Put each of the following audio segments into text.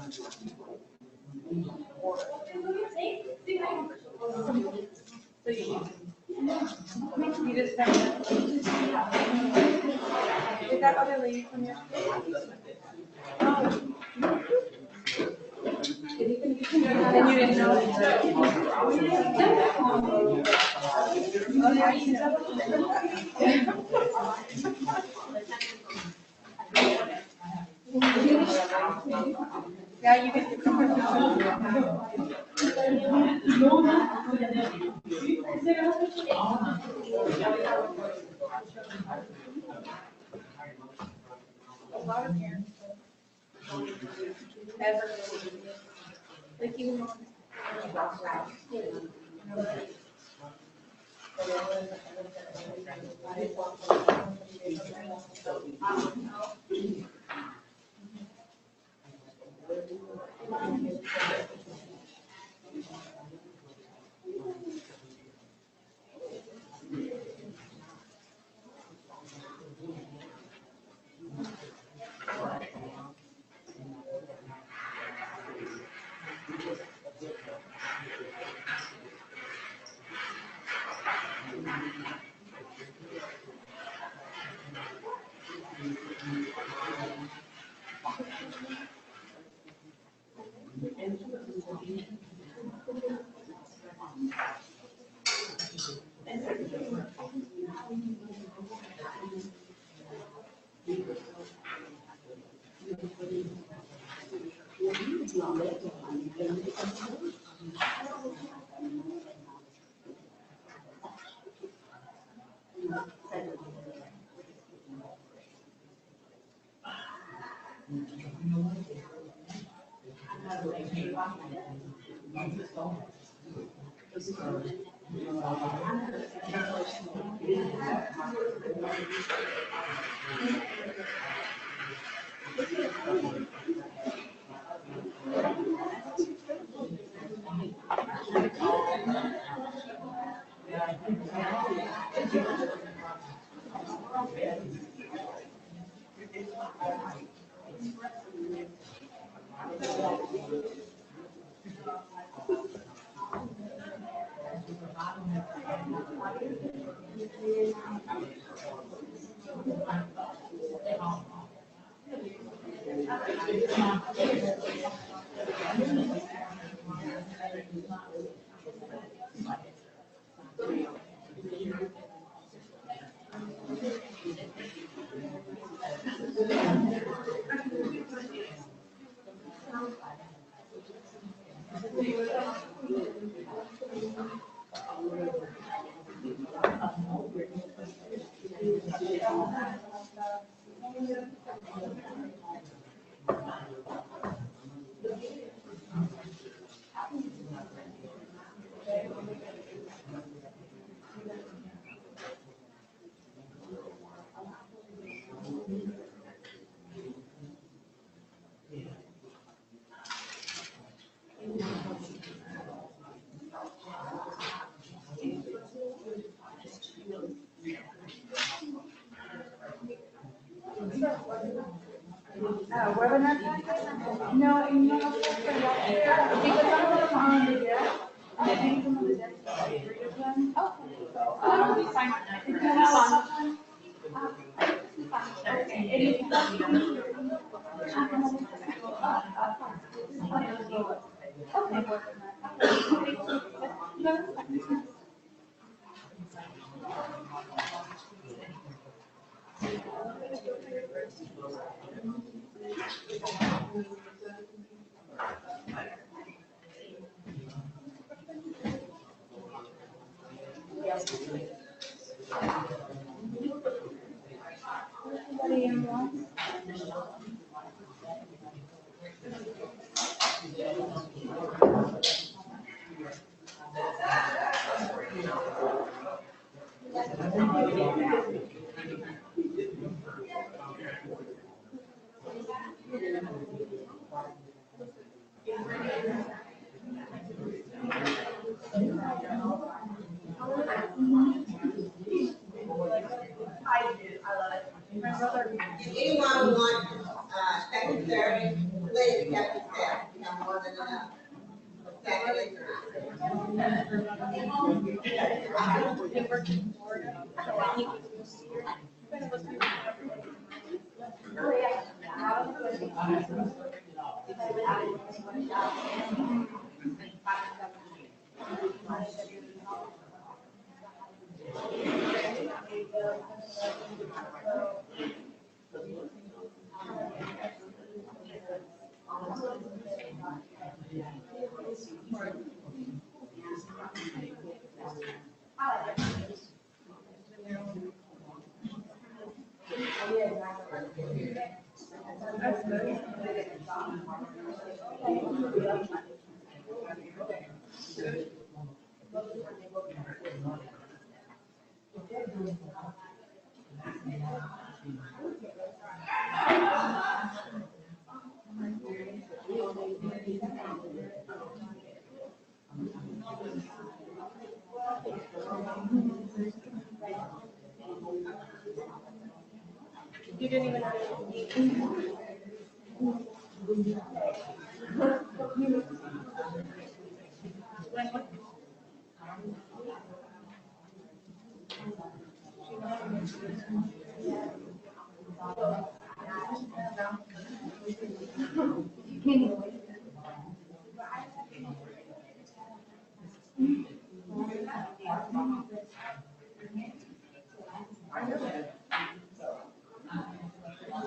You just have Did that other lady from yesterday? Then you didn't know. Yeah, you get to come. A lot of parents ever like even webinar packet? No, you know, because some of them are on the desk. I think some of the desks are three of them. Oh, so that'll be fine. It's kind of fun. Okay. If anyone wants secretary, please get the staff. You didn't even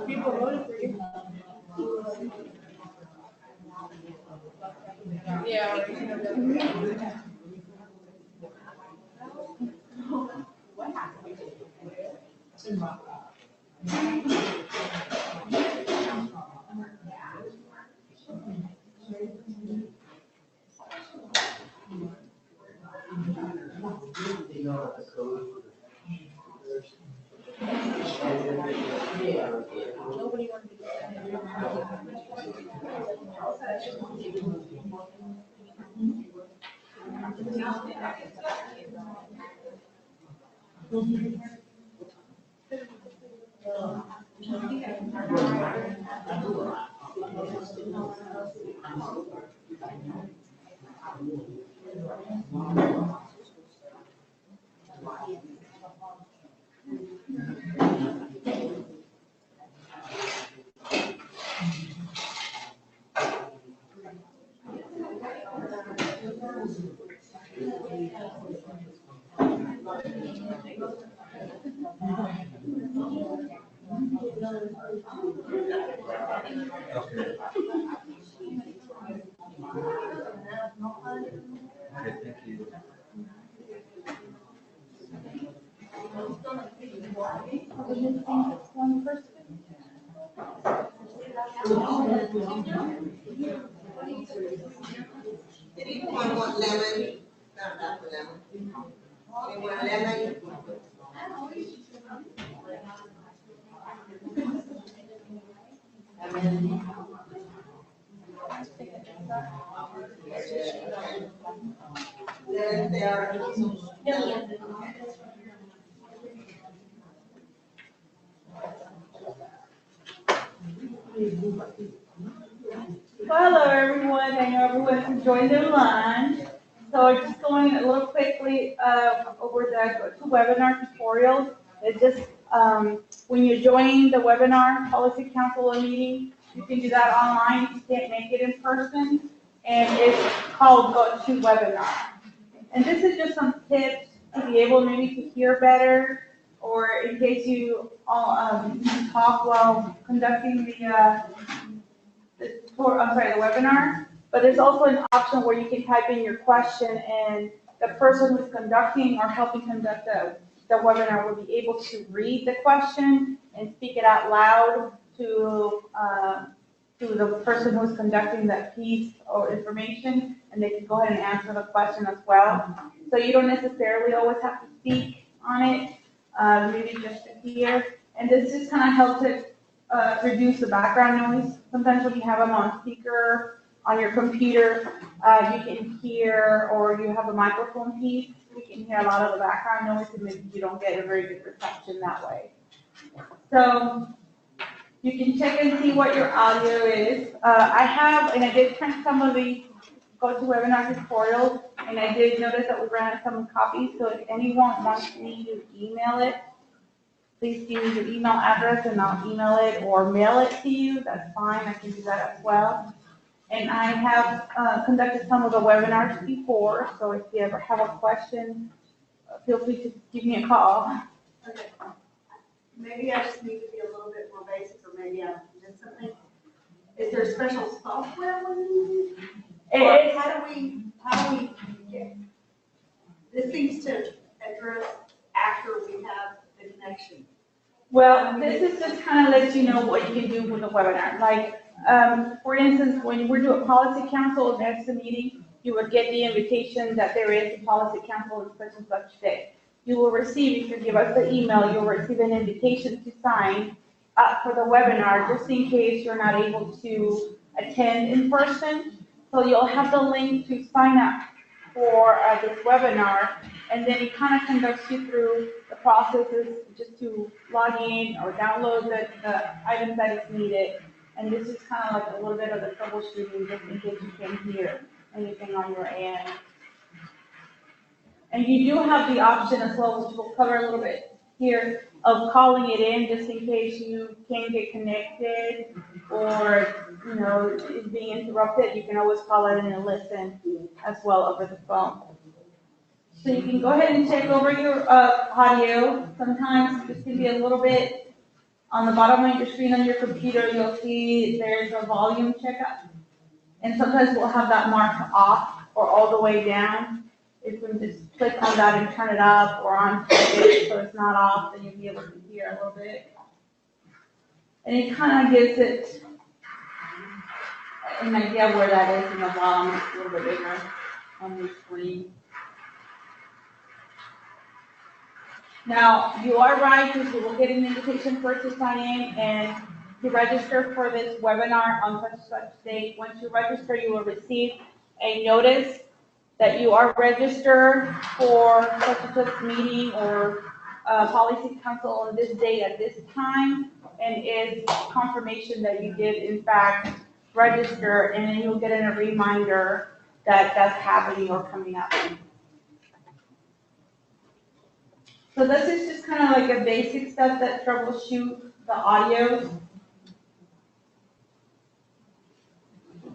people voted for you. Yeah. One person. Anyone want lemon? Not lemon. Anyone lemon? Hello, everyone. I know everyone's enjoying their lunch. So we're just going a little quickly over the two webinar tutorials. It's just when you join the webinar policy council meeting, you can do that online. You can't make it in person, and it's called GoToWebinar. And this is just some tips to be able maybe to hear better, or in case you all talk while conducting the webinar, but there's also an option where you can type in your question and the person who's conducting or helping conduct the webinar will be able to read the question and speak it out loud to the person who's conducting that piece or information, and they can go ahead and answer the question as well. So you don't necessarily always have to speak on it, maybe just to hear. And this just kind of helps it reduce the background noise. Sometimes when you have them on speaker on your computer, you can hear, or you have a microphone piece, you can hear a lot of the background noise, and maybe you don't get a very good reception that way. So You can check and see what your audio is. I have, and I did print some of the GoToWebinar tutorials, and I did notice that we ran out of some copies, so if anyone wants me to email it, please give me your email address and I'll email it or mail it to you. That's fine, I can do that as well. And I have conducted some of the webinars before, so if you ever have a question, feel free to give me a call. Okay. Maybe I just need to be a little bit more basic, or maybe I missed something. Is there special software we need? Or how do we get, this seems to address after we have the connection. Well, this is just kind of let you know what you can do with a webinar. Like, for instance, when we're doing policy council next meeting, you would get the invitation that there is a policy council in such and such day. You will receive, if you give us the email, you'll receive an invitation to sign up for the webinar, just in case you're not able to attend in person. So you'll have the link to sign up for this webinar, and then it kind of conducts you through the processes just to log in or download the items that is needed. And this is kind of like a little bit of the troubleshooting, just in case you can't hear anything on your end. And you do have the option as well, which we'll cover a little bit here, of calling it in just in case you can't get connected or, you know, is being interrupted. You can always call it in and listen as well over the phone. So you can go ahead and check over your audio. Sometimes this can be a little bit on the bottom of your screen on your computer. You'll see there's a volume checkup. And sometimes we'll have that marked off or all the way down. If we just click on that and turn it up or on it so it's not off, then you'll be able to hear a little bit. And it kind of gives it an idea of where that is in the bottom. It's a little bit bigger on your screen. Now, you are right, because you will get an invitation first to sign in and to register for this webinar on such and such date. Once you register, you will receive a notice that you are registered for such and such meeting or policy council on this date at this time, and is confirmation that you did in fact register, and then you'll get a reminder that that's happening or coming up. So this is just kind of like a basic stuff that troubleshoot the audio.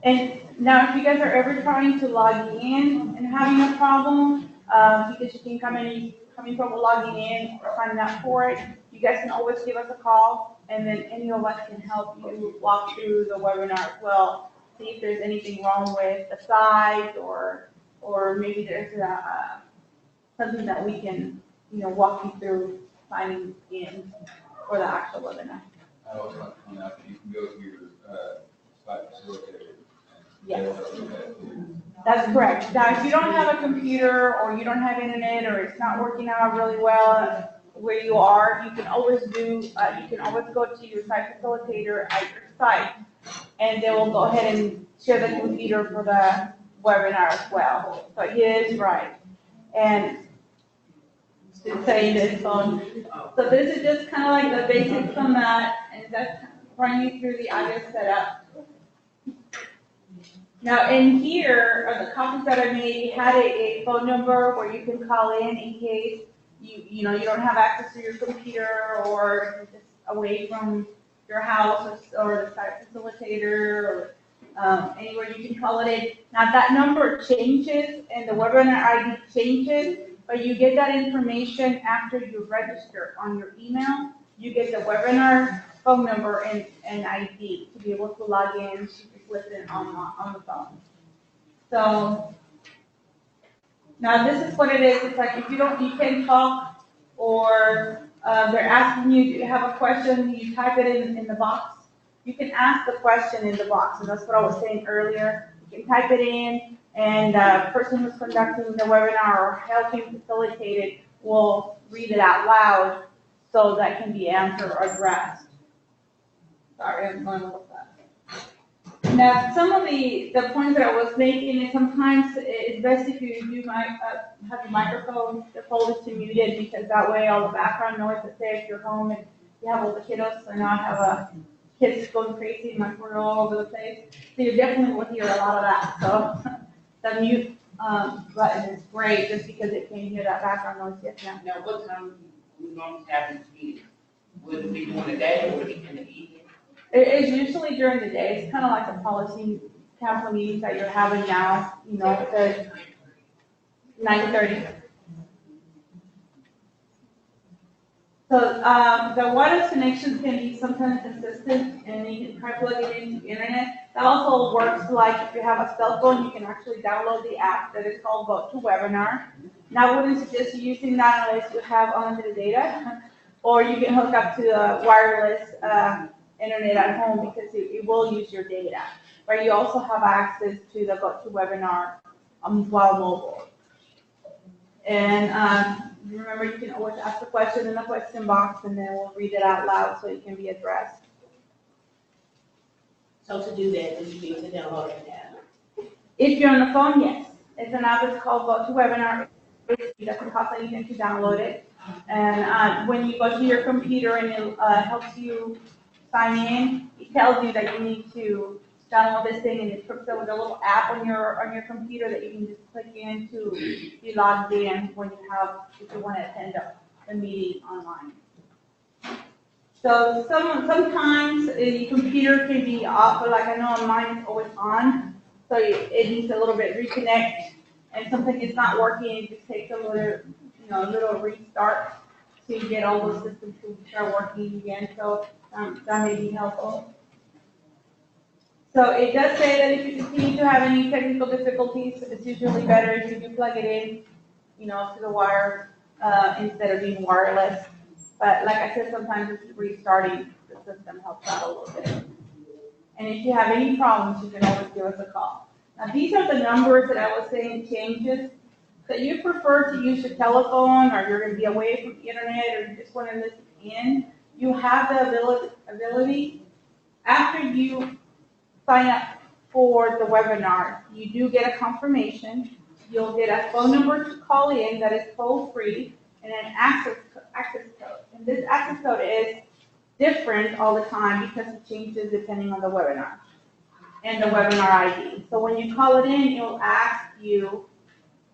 And now if you guys are ever trying to log in and having a problem, because you can come in, having trouble logging in or signing up for it, you guys can always give us a call, and then any of us can help you walk through the webinar as well. See if there's anything wrong with the site, or maybe there's something that we can, you know, walk you through signing in for the actual webinar. I also like to point out that you can go to your site facilitator. Yes, that's correct. Now, if you don't have a computer or you don't have internet or it's not working out really well where you are, you can always go to your site facilitator at your site, and they will go ahead and share the computer for the webinar as well. So he is right. And saying this on, so this is just kind of like the basics on that, and that's running you through the audio setup. Now in here are the copies that I made. You had a phone number where you can call in case you don't have access to your computer, or you're just away from your house or the site facilitator, or anywhere you can call it in. Now that number changes and the webinar ID changes, but you get that information after you register on your email. You get the webinar phone number and ID to be able to log in, to listen on the phone. So now this is what it is. It's like if you can talk, or they're asking you, do you have a question? You type it in the box. You can ask the question in the box, and that's what I was saying earlier. You can type it in, and the person who's conducting the webinar or helping facilitate it will read it out loud, so that can be answered or addressed. Sorry, I'm going to look that. Now, some of the points that I was making is sometimes it's best if you do have your microphone defaulted to muted, because that way all the background noise, let's say if you're home and you have all the kiddos, so now I have kids going crazy and my phone all over the place. So you definitely will hear a lot of that. So the mute button is great just because it can hear that background noise. Yes, ma'am. Now, what time we normally have these meetings? Would it be during the day or would it be in the evening? It is usually during the day. It's kind of like the policy council meetings that you're having now, you know, the 9:30. So, the wireless connections can be sometimes consistent and you can try plug it into the internet. That also works like if you have a cell phone, you can actually download the app that is called GoToWebinar. Now, I wouldn't suggest you using that unless you have unlimited data, or you can hook up to the wireless, internet at home because it will use your data. But you also have access to the GoToWebinar, while mobile. And, remember, you can always ask a question in the question box, and then we'll read it out loud so it can be addressed. So to do that, you need to download an app. If you're on the phone, yes. It's an app that's called GoToWebinar. It doesn't cost anything to download it. And when you go to your computer and it helps you sign in, it tells you that you need to download this thing, and it puts up with a little app on your computer that you can just click in to be logged in when you have, if you want to attend a meeting online. So sometimes the computer can be off, but like I know mine is always on, so it needs a little bit reconnect, and something is not working, it just takes a little restart to get all those systems to start working again. So that may be helpful. So it does say that if you continue to have any technical difficulties, it's usually better if you do plug it in, to the wire, instead of being wireless. But like I said, sometimes just restarting the system helps out a little bit. And if you have any problems, you can always give us a call. Now, these are the numbers that I was saying changes. So you prefer to use your telephone, or you're going to be away from the internet, or you just want to listen in, you have the ability after you sign up for the webinar, you do get a confirmation. You'll get a phone number to call in that is toll free, and an access code. And this access code is different all the time because it changes depending on the webinar and the webinar ID. So when you call it in, it'll ask you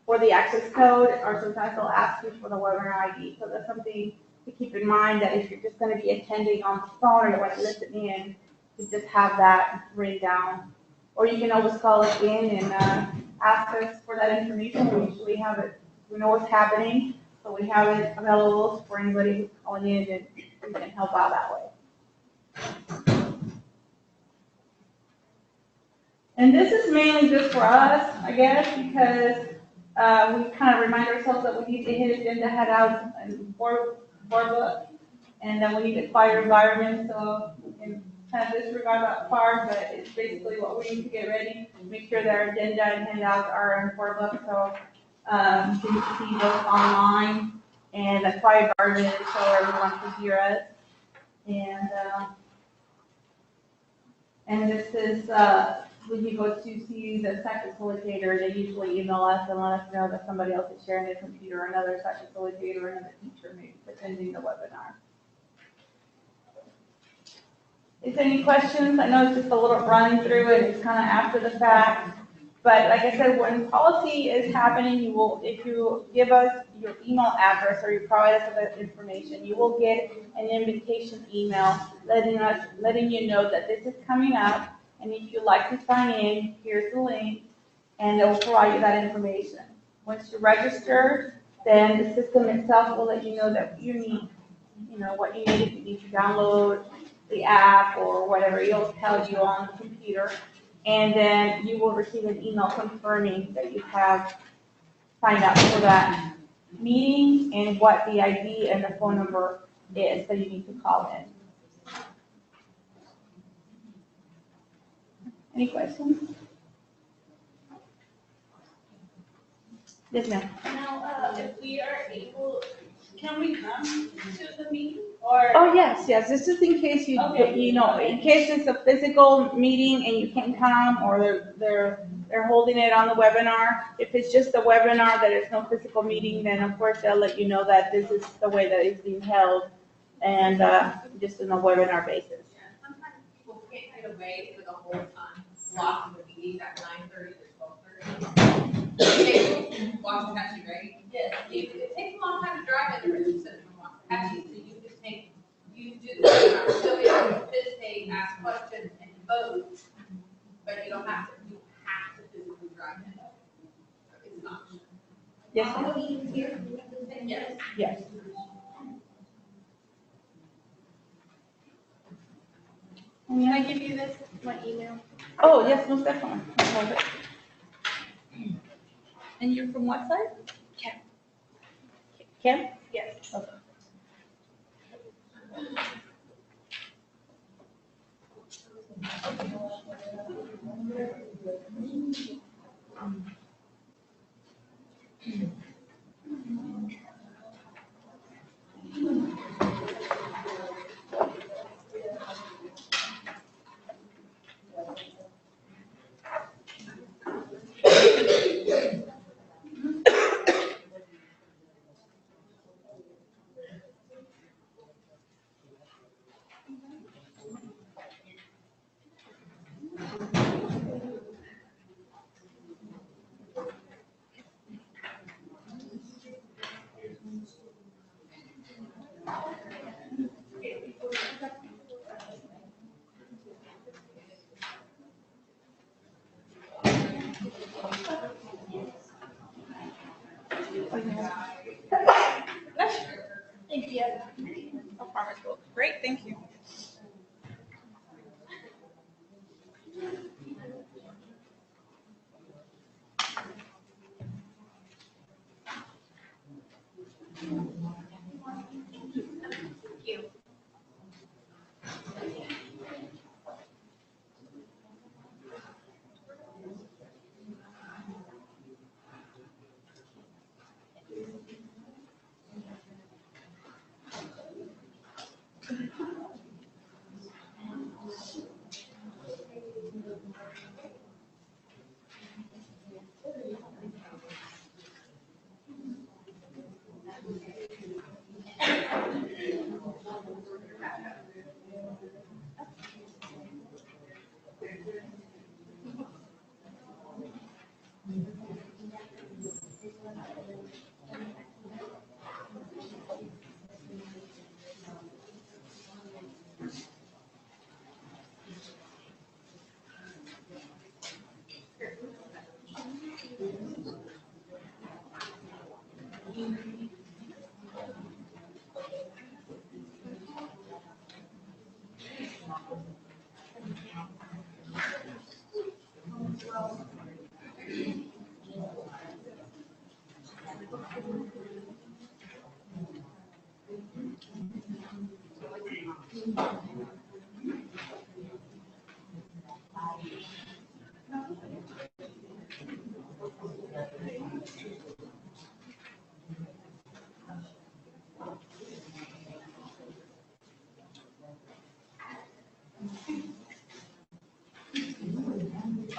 for the access code, or sometimes they'll ask you for the webinar ID. So that's something to keep in mind, that if you're just going to be attending on the phone or you want to listen in, you just have that written down. Or you can always call it in and ask us for that information. We usually have it, we know what's happening, so we have it available for anybody who's calling in, and we can help out that way. And this is mainly just for us, I guess, because we kind of remind ourselves that we need to hit agenda, head out, and board book, and then we need to quiet environment, so we can kind of disregard that part, but it's basically what we need to get ready, make sure that our agenda and handouts are in board book, so you can see those online, and a quiet environment so everyone can hear us. And this is, when you go to see the site facilitator, they usually email us and let us know that somebody else is sharing their computer, another site facilitator, or another teacher may be attending the webinar. Is there any questions? I know it's just a little run through and it's kind of after the fact. But like I said, when policy is happening, if you give us your email address or you provide us with that information, you will get an invitation email letting you know that this is coming up. And if you'd like to sign in, here's the link, and it will provide you that information. Once you register, then the system itself will let you know that you need, what you need. If you need to download the app or whatever, it'll tell you on the computer. And then you will receive an email confirming that you have signed up for that meeting and what the ID and the phone number is that you need to call in. Any questions? Yes, ma'am. Now, if we are able, can we come to the meeting, or? Oh, yes. This is in case Okay. in case it's a physical meeting and you can't come, or they're holding it on the webinar. If it's just a webinar that is no physical meeting, then of course they'll let you know that this is the way that it's being held, and just in a webinar basis. away for the whole time, blocking the meetings at 9:30 to 12:30. Waxahachie, right? Yes. It takes a long time to drive in the Richard Center from Waxahachie, so you just take, you do the webinar, so you participate, ask questions, and vote, but you don't have to, you have to physically drive in. It's not. Yes, ma'am. All the meetings here? Yes. Yes. Can I give you this, my email? Oh, yes, most definitely. I have it. And you're from what side? Kim. Kim? Yes. Okay. Thank you. No problem. Great, thank you.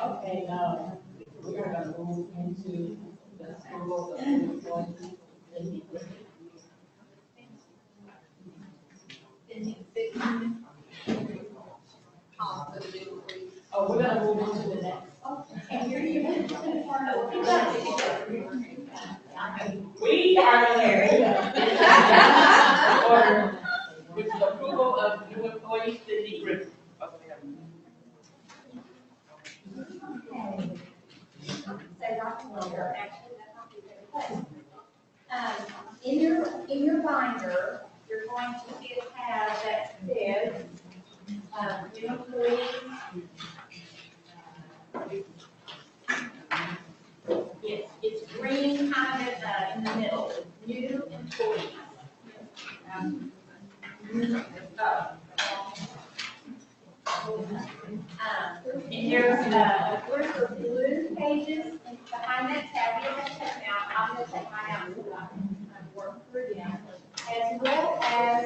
Okay, now, we're gonna move into the approval of the employee. Oh, we're gonna move on to the next. We are here. Order, which is approval of new employee Cindy Griffin. So Dr. Wilder, actually, that's not the place. In your binder, you're going to see a tab that says, new employees. Yes, it's green kind of in the middle, new employees. And there's a group of blue pages, and behind that tab, you have to check them out. I'm gonna check mine out, so I can work through them. As well as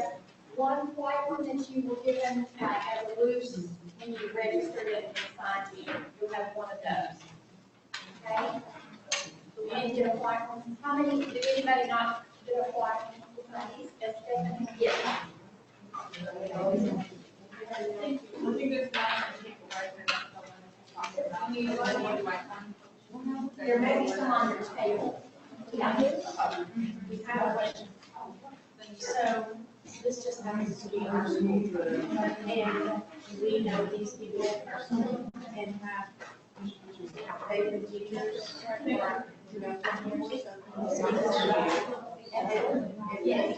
one white one that you were given, as a loose, when you registered it and signed in. You'll have one of those. Okay? So we didn't get a white one. How many, did anybody not get a white one? Yes. I think it's not. you, there may be some on your table. Yeah. So this just happens to be our school, and we know these people personally and have they've been teachers for, you know, for years. Yes.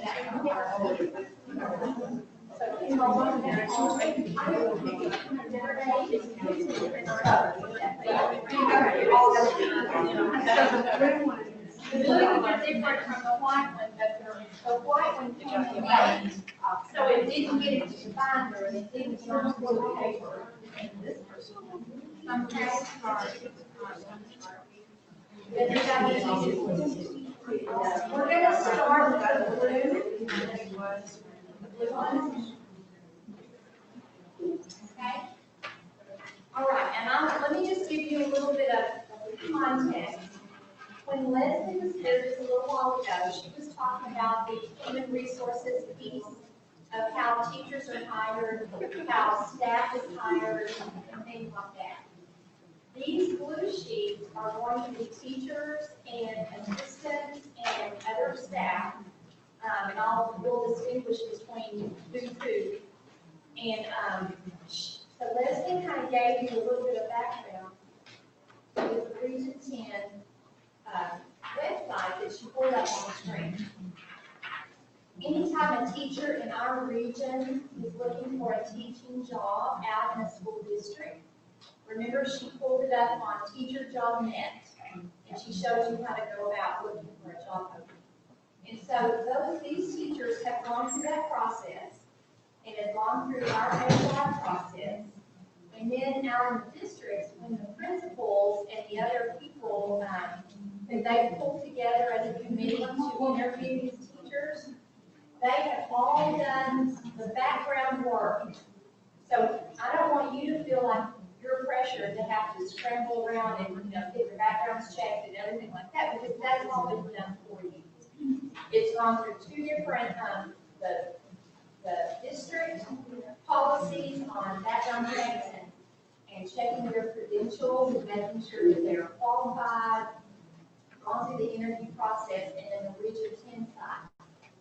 The blue are different from the white one, but the white one came in late, so it didn't get into the binder, and it didn't turn to the paper. Okay. Then you got these. We're gonna start with the blue. The blue one. Okay? All right, and let me just give you a little bit of context. When Leslie was here just a little while ago, she was talking about the human resources piece of how teachers are hired, how staff is hired, and things like that. These blue sheets are going to be teachers and assistants and other staff, and we'll distinguish between who. And so Leslie kind of gave you a little bit of background with the Region 10 website that she pulled up on the screen. Anytime a teacher in our region is looking for a teaching job out in a school district, remember she pulled it up on teacherjobnet, and she shows you how to go about looking for a job opening. And so these teachers have gone through that process and have gone through our HR process. And then out in the districts, when the principals and the other people, that they pulled together as a committee to interview these teachers, they have all done the background work. So I don't want you to feel like you're pressured to have to scramble around and, get your backgrounds checked and everything like that, because that's all been done for you. It's gone through two different, the district policies on background checks and checking their credentials and making sure that they're qualified, gone through the interview process, and then the Region 10 side.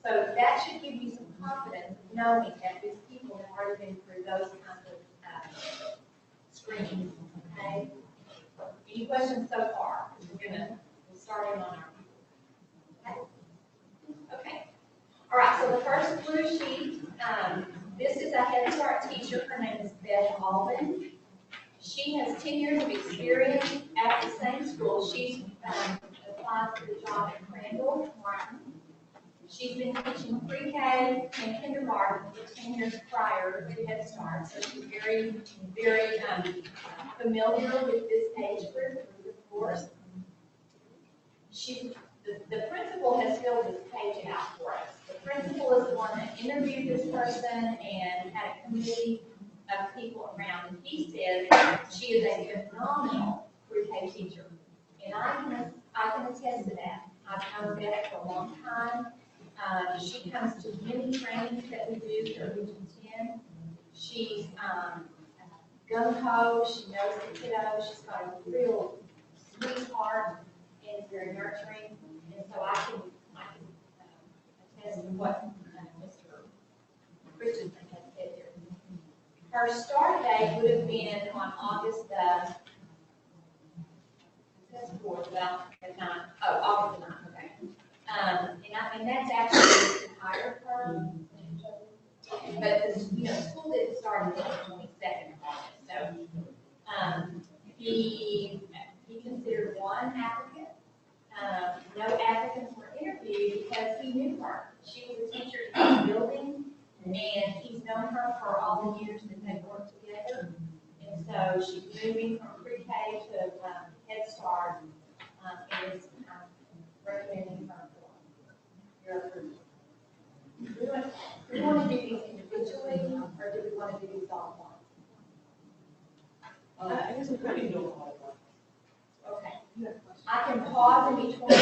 So that should give you some confidence knowing that these people have already been through those kinds of screenings, okay? Any questions so far? We're starting on our, okay. All right, so the first blue sheet, this is a Head Start teacher. Her name is Beth Alden. She has 10 years of experience at the same school. She's applied for the job at Crandall Martin. She's been teaching pre-K and kindergarten for 10 years prior to Head Start, so she's very, very familiar with this age group, of course. The principal has filled this page out for us. The principal is the one that interviewed this person and had a committee of people around, and he says she is a phenomenal pre-K teacher. And I can attest to that. I've known Beth for a long time. She comes to many trainings that we do for Region 10. She's gung-ho, she knows the kiddo, she's got a real sweet heart, and is very nurturing. And so I can attest to what Mr. Christensen has said here. Her start date would have been on August the 4th, well, it's not, August the 9th, okay. And that's actually the entire term. But the school didn't start until the 22nd of August. So he considered one applicant. No applicants were interviewed because he knew her. She was a teacher in the building, and he's known her for all the years that they've worked together. And so she's moving from pre-K to Head Start, and is recommending her for your approval. Do we want to do these individually, or do we want to do these all at once? I guess we could do all at once. Okay. I can pause in each one for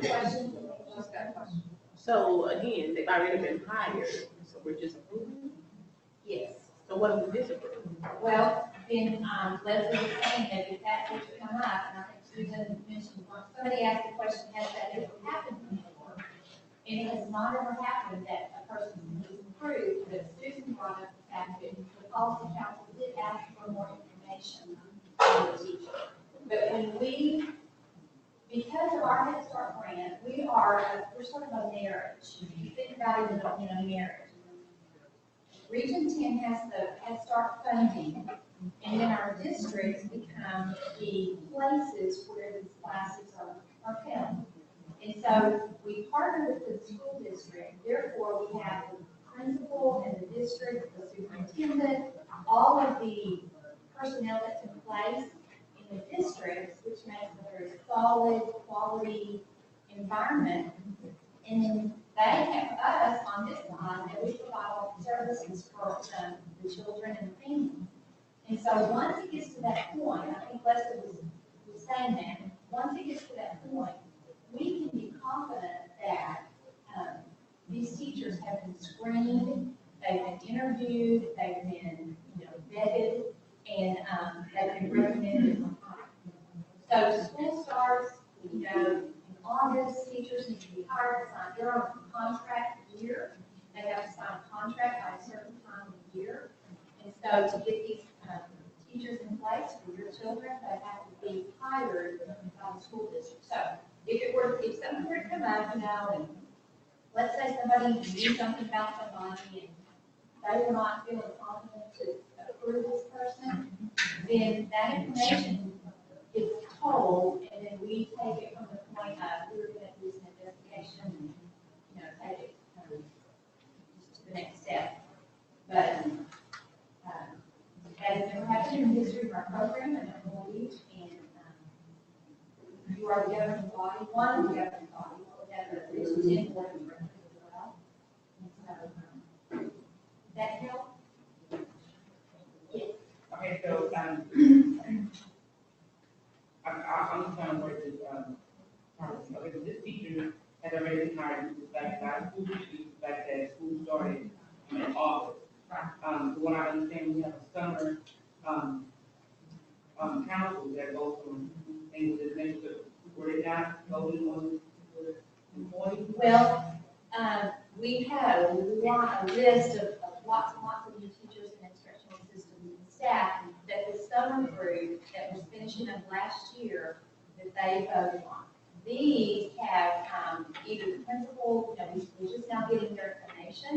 questions. She's got a question. So again, they've already been hired, so we're just approving? Yes. So what if we disapprove? Well, then, Leslie was saying that if that were to come up, and I think Susan mentioned, somebody asked the question, has that ever happened before? And it has not ever happened that a person is approved, but Susan brought up the fact that the policy council did ask for more information on the teacher. But when we, because of our Head Start grant, we're sort of a marriage. If you think about it in a marriage. Region 10 has the Head Start funding, and then our districts become the places where these classes are held. And so we partner with the school district, therefore we have the principal and the district, the superintendent, all of the personnel that's in place in the districts, which makes a very solid, quality environment. And then they have us on this side, that we provide all the services for the children and the families. And so once it gets to that point, I think Leslie was saying that, once it gets to that point, we can be confident that these teachers have been screened, they've been interviewed, they've been, vetted, and they've been recommended for hire. So school starts, in August, teachers need to be hired, they're on a contract year. They have to sign a contract by a certain time of year. And so to get these teachers in place for your children, they have to be hired by the school district. So if something were to come up, and let's say somebody knew something about somebody and they were not feeling confident to approve this person, then that information is told, and then we take it from the point of, we're going to do some investigation, and, take it to the next step. But that has never happened in the history of our program, and I believe, and you are the governing body, one of the governing bodies, that is 10 board of directors as well. And so, that help? Yes. Okay, so, I'm trying to work this, okay, so this teacher has already been hired, due to the fact that school, due to the fact that school started in August. From what I understand, we have a summer, council that goes from, things that make sure, were they not voting on the employees? Well, we have a list of lots and lots of new teachers and instructional assistants and staff that the summer group that was finishing up last year, that they voted on. These have, either the principal, we're just now getting their information,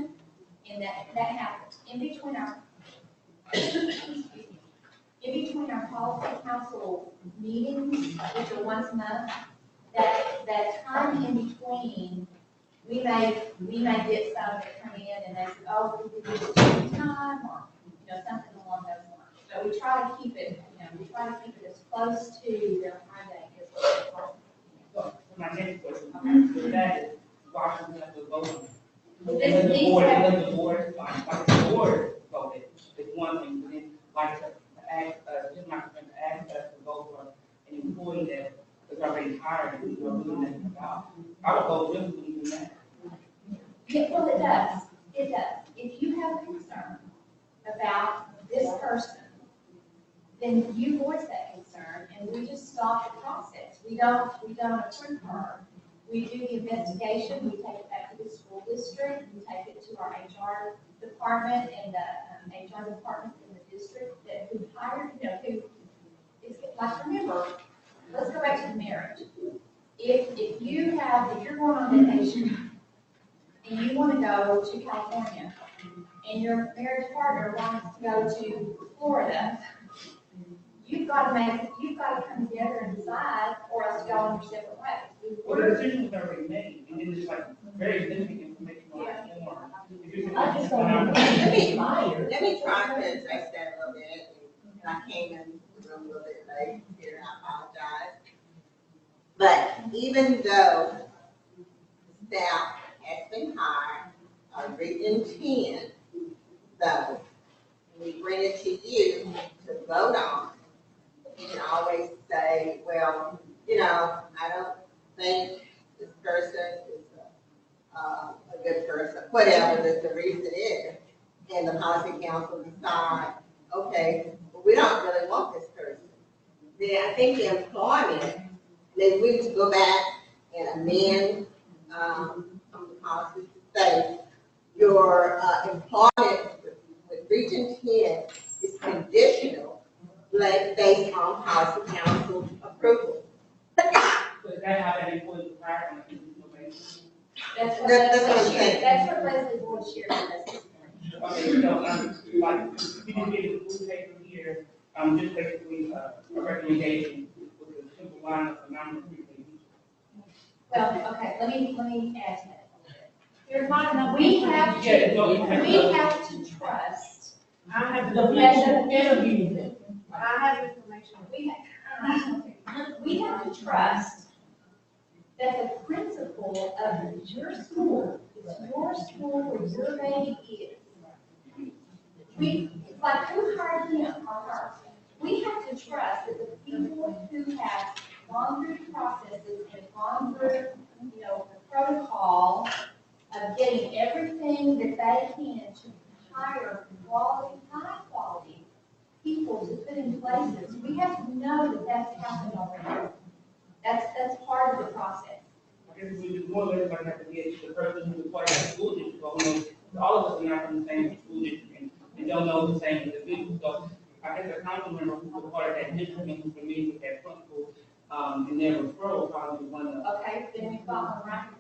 and that happens. In between our, in between our policy council meetings, which are once a month, that time in between, we may get some that come in and they say, oh, we did this time, or, something along those lines. So we try to keep it, as close to their high day as possible. So my next question, so that is, why should we have to vote on it? This The needs board, to- let the board, like the board voted, it's one thing, but then, like, to ask, just my friend, to ask us to vote for an employee that is already hired, and we don't know nothing about. I would vote with them even that. Yeah, well, it does. It does. If you have a concern about this person, then you voice that concern, and we just stop the process. We don't approve her. We do the investigation, we take it back to the school district, we take it to our HR department and the HR department in the district that who hired, who is, like, remember, let's go back to the marriage. If you're going on vacation and you want to go to California and your marriage partner wants to go to Florida, you've got to come together and decide, or else go on your separate ways. Well, the decision was already made, and then it's like very limited information on that form. If you're Let me try to address that a little bit. I came in the room a little bit late here, I apologize. But even though staff has been hired, Region 10, though, we bring it to you to vote on, you can always say, well, I don't think this person is a good person, whatever the reason is. And the policy council decide, okay, we don't really want this person. Then I think the employment, maybe we need to go back and amend, some of the policies to say your, employment with Region 10 is conditional, like, based on policy council approval. So is that how that employee is hired on a conditional basis? That's what That's what I'm Leslie saying. shared, that's what Leslie Boyd shared with us this morning. Okay, so, like, we didn't get the blue paper here, just basically, a recommendation with a simple line of a number of people. Well, okay, let me ask that a little bit. There's not enough. We have Yeah, to, no, we have to trust, I have the interview them. I have information. we have to trust that the principal of your school is your school where your baby is. It's like, who hired him or her? We have to trust that the people who have gone through the processes and gone through, the protocol of getting everything that they can to hire quality, high quality people to put in places, we have to know that that's happened already. That's part of the process. I guess we just more or less like have to get the person who's part of the school district, but we know all of us are not from the same school district and don't know the same individuals. So I guess a council member who's a part of that district and who's familiar with that principal, and their referral probably one of. Okay, then we follow right.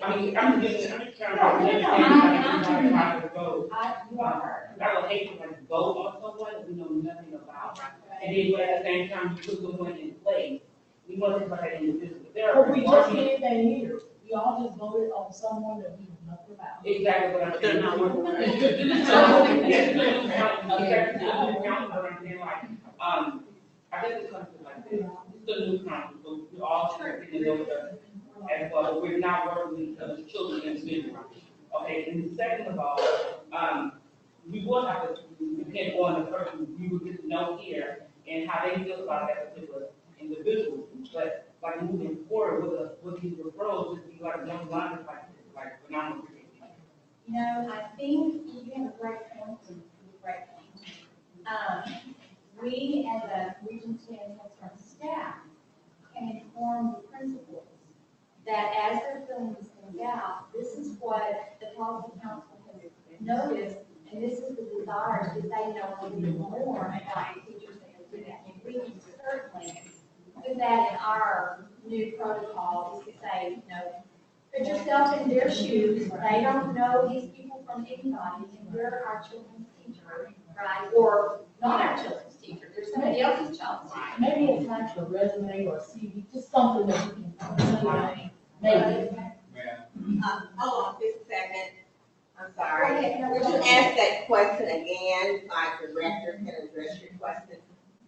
I mean, I'm just trying to understand how to vote. You are her. I would hate to like vote on someone that we know nothing about. And then but at the same time, you put someone in place. We want to think about that individual. There are. But we just did that here. We all just voted on someone that we know nothing about. Exactly what I'm But saying. they're not working right. This is what I'm saying, like, I guess it's something like this. It's the new council, so we all trying to get to know each other. As well, but we're not working with each other's children individually. Okay, and second of all, we will have to depend on the person we will get to know here and how they feel about that particular individual. But like moving forward with these referrals, just be like young line, like phenomenal. I think you have a great point, we as a Region 10 health service staff can inform the principals that as they're filling these things out, this is what the policy council has noticed, and this is the desire that they know a little bit more about the teachers that are doing that. And we can certainly put that in our new protocol, is to say, put yourself in their shoes. They don't know these people from anybody, and they're our children's teacher, right? Or not our children's teacher, they're somebody else's child's teacher. Maybe it's not your resume or CV, just something that you can, maybe. Hold on just a second. I'm Go sorry. ahead, no Would you problem. ask that question again, so our director can address your question?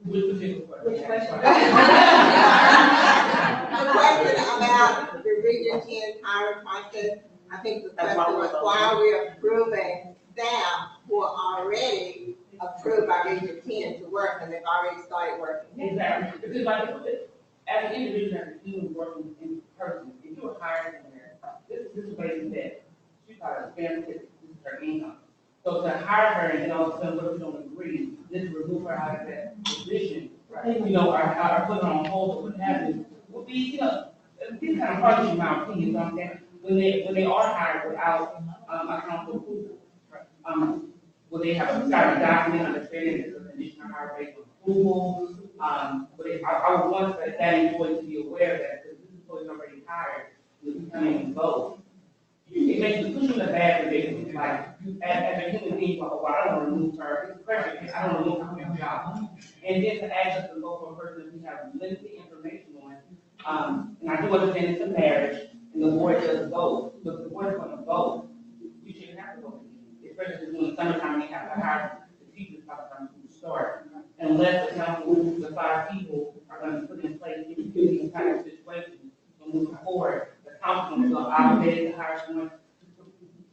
Which particular question? Which question? The question about the Region 10 hiring process, I think the question was why we're approving staff who are already approved by Region 10 to work, and they've already started working. Exactly, because like, as an individual, as a human working in person, if you were hired somewhere, this is basically that, she's got a family, this is her income. So to hire her and then all of a sudden, what if we don't agree, just remove her out of that position, or put her on hold or what have you, would be, these kind of harsh in my opinion, you know what I'm saying? When they are hired without, a council approval. Will they have a certain document understanding this is a conditional hire based on approval? I would want that employee to be aware that because this employee is already hired, we come in and vote. It makes you push you in a bad position, like, as a human being, well, I don't want to remove her, it's pressure, I don't want to remove her from her job. And then to ask us to vote for a person that we have limited information on, and I do understand it's a marriage, and the board does vote, but if the board is going to vote, we shouldn't have to vote. Especially during the summertime, they have to hire the teachers by the time school starts. Unless the council, the 5 people are going to put in place in these kind of situations, and moving forward, the council is obligated to hire someone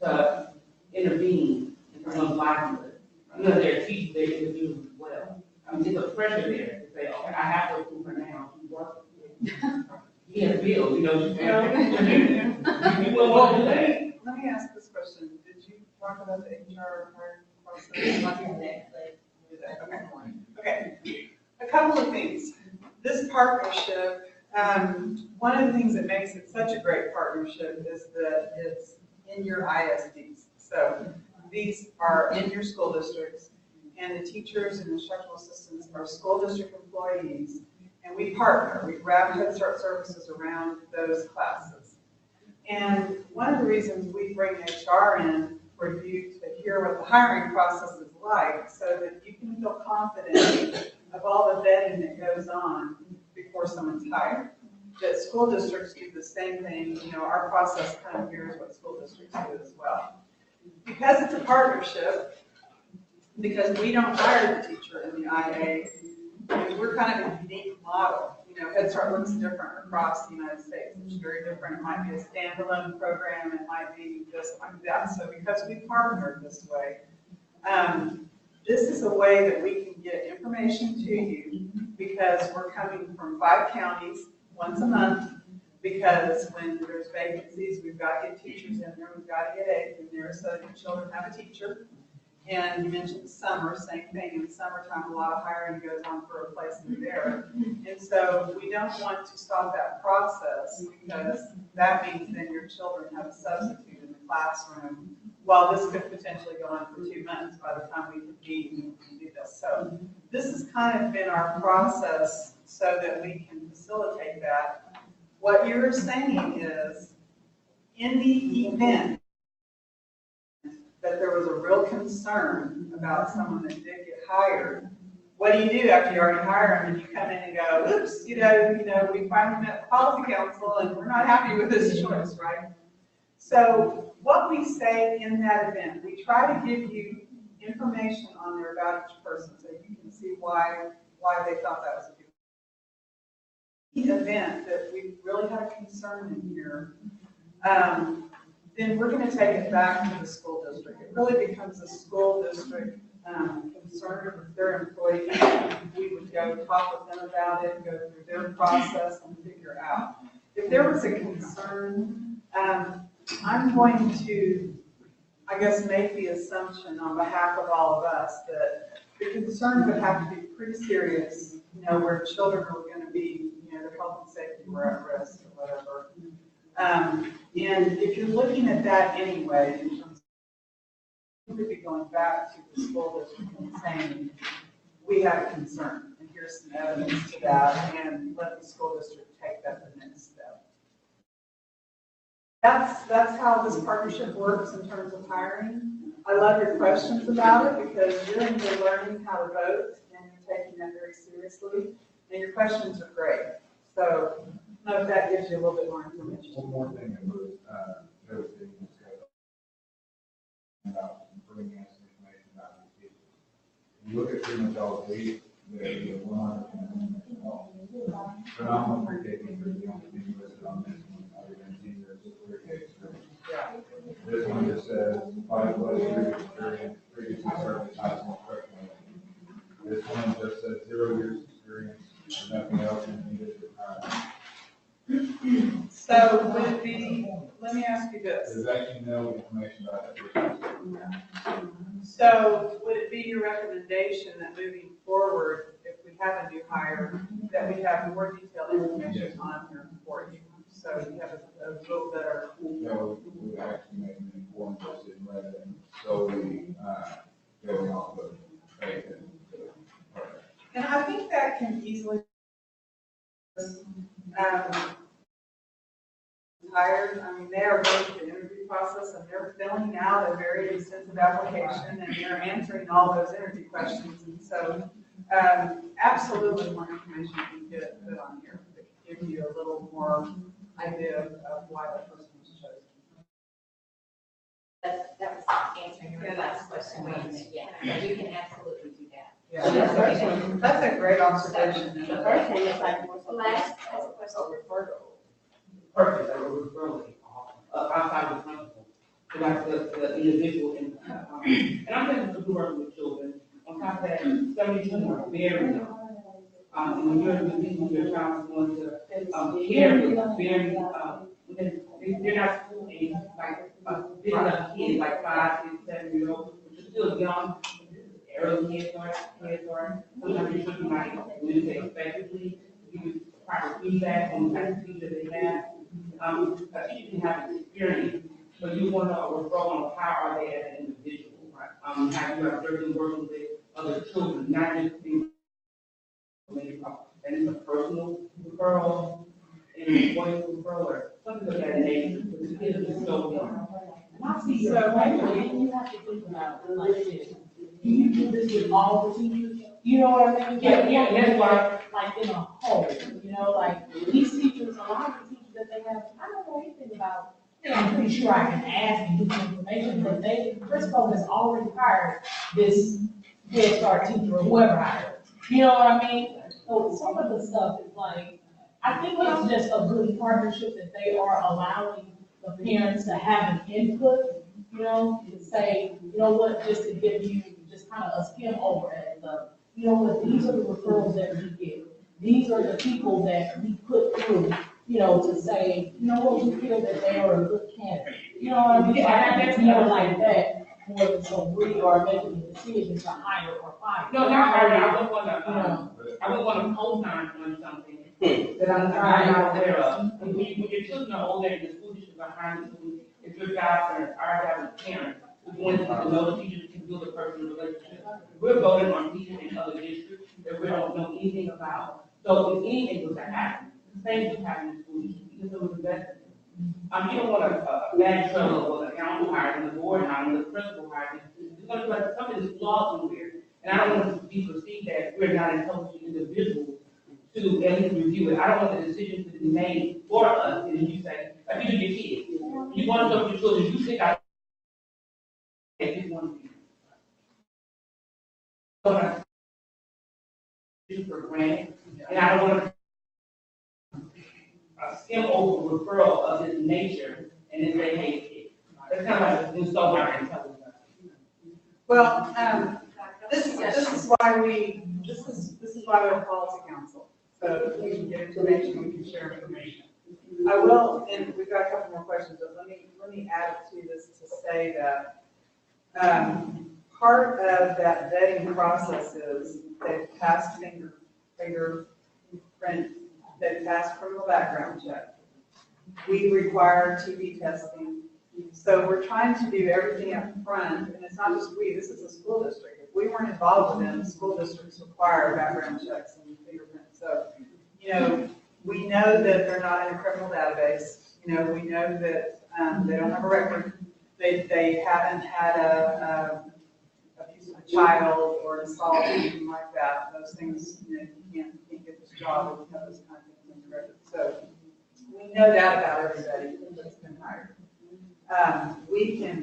to intervene in someone's livelihood. None of their teachers, they individuals as well. There's a pressure there to say, okay, I have to approve her now, she's working. He has bills, you wouldn't want to do that. Let me ask this question. Did you talk about the HR hiring process? Okay. couple of things. This partnership, one of the things that makes it such a great partnership is that it's in your ISDs. So these are in your school districts, and the teachers and instructional assistants are school district employees, and we partner. We wrap Head Start services around those classes. And one of the reasons we bring HR in for you to hear what the hiring process is like, so that you can feel confident of all the vetting that goes on before someone's hired. That school districts do the same thing, you know, our process kind of mirrors what school districts do as well. Because it's a partnership, because we don't hire the teacher in the IA, we're kind of a unique model. You know, Head Start looks different across the United States. It's very different. It might be a standalone program. It might be this, it might be that. So because we partner this way, this is a way that we can get information to you, because we're coming from 5 counties once a month, because when there's vacancies, we've got to get teachers in there, we've got to get aides in there so that your children have a teacher. And you mentioned the summer, same thing. In the summertime, a lot of hiring goes on for a place there. And so we don't want to stop that process, because that means then your children have a substitute in the classroom, while this could potentially go on for 2 months by the time we can meet and do this. So this has kind of been our process so that we can facilitate that. What you're saying is, in the event that there was a real concern about someone that did get hired, what do you do after you already hire them and you come in and go, oops, you know, we finally met the policy council and we're not happy with this choice, right? So what we say in that event, we try to give you information on there about each person so you can see why they thought that was a good event, that we really had a concern in here. Then we're going to take it back to the school district. It really becomes a school district concern with their employees. We would go talk with them about it, go through their process and figure out. If there was a concern, I'm going to, I guess, make the assumption on behalf of all of us that the concern would have to be pretty serious, you know, where children are going to be, you know, their health and safety were at risk or whatever. And if you're looking at that anyway, in terms of, you could be going back to the school district and saying, we have a concern, and here's some evidence to that, and let the school district take that to the next step. That's how this partnership works in terms of hiring. I love your questions about it, because you're into learning how to vote, and you're taking that very seriously, and your questions are great. So I don't know if that gives you a little bit more information. One more thing that was, Joe was saying, about bringing us information about these people. If you look at pretty much all of these, they are 100% all. Phenomenal pre-K teachers, the only thing listed on this one, other than seniors, pre-K experience. This one just says 5+ years experience, previously served as high school instructional. This one just says 0 years experience, nothing else is needed to hire. So would it be, let me ask you this. There's actually no information about that person. So would it be your recommendation that moving forward, if we have a new hire, that we have more detailed information on here for you? So you have a little better. So we would actually make an informed decision rather than solely going off of faith and. And I think that can easily hired. I mean, they are going through the interview process and they're filling out a very extensive application and they're answering all those interview questions. And so, absolutely more information can get put on here to give you a little more idea of why that person was chosen. That was answering your last question. Yeah, you can absolutely do that. Yeah, that's a great observation. The first thing is like, Last has a question. Purpose, like a referral, outside of the principal, to like the individual and I'm thinking to work with children. On top of that, 72 are very young. And when you're in your child's going to care with very they're not school age, like big enough kids, like 5, 6, 7 years old, which are still young. early head start, sometimes your children might communicate effectively, give you proper feedback on the type of teacher they have. A teacher can have experience, but you want to referral on how are they as an individual, right? How you are observing working with other children, not just being, and it's a personal referral, and a voice referral, or something of that nature, but the kids are so young. So, maybe you have to think about, like, this. Do you do this with all the teachers? You know what I mean? Yeah, that's why. Like in a whole, you know, like these teachers, a lot of the teachers that they have, I don't know anything about. You know, I'm pretty sure I can ask and get some information, but Frisco has already hired this Head Start teacher or whoever hired. You know what I mean? So some of the stuff is like, I think it's just a good partnership that they are allowing the parents to have an input, you know, to say, you know what, just to give you, just kind of a skim over at the, you know what, these are the referrals that we get. These are the people that we put through, you know, to say, you know what, we feel that they are a good candidate. You know what I mean? So I think it's more like that, more than some we are making a decision to hire or fire. No, not hiring, I wouldn't want to co-sign on something that I'm not aware of. When your children are older and the school district are hiring the students, it's your job or our job as parents, we want to know the teachers can build a personal relationship. We're voting on people in other districts that we don't know anything about. So if anything was to happen, the same would happen in school districts, because it was invested in. You don't want a bad trouble with the council hiring, the board hiring, the principal hiring. It's going to be like something flawed somewhere. And I don't want it to be perceived that we're not intelligent individuals to at least review it. I don't want the decision to be made for us, and then you say, like you do your kids. You want to know your children, you pick out if you want to be. For granted, and I don't want to skim over referral of this nature and then say, hey, that's kind of like install our intelligence. Well, this is why this is why we have policy council, so we can get information, we can share information. I will, and we've got a couple more questions, but let me add to this to say that, part of that vetting process is they've passed fingerprint, they've passed criminal background check. We require TB testing. So we're trying to do everything up front, and it's not just we, this is a school district. If we weren't involved with them, school districts require background checks and fingerprints. So, you know, we know that they're not in a criminal database. You know, we know that they don't have a record. They haven't had abuse of a child or assault or anything like that. Those things, you know, you can't get this job if you have those kind of things in the record. So we know that about everybody that's been hired. We can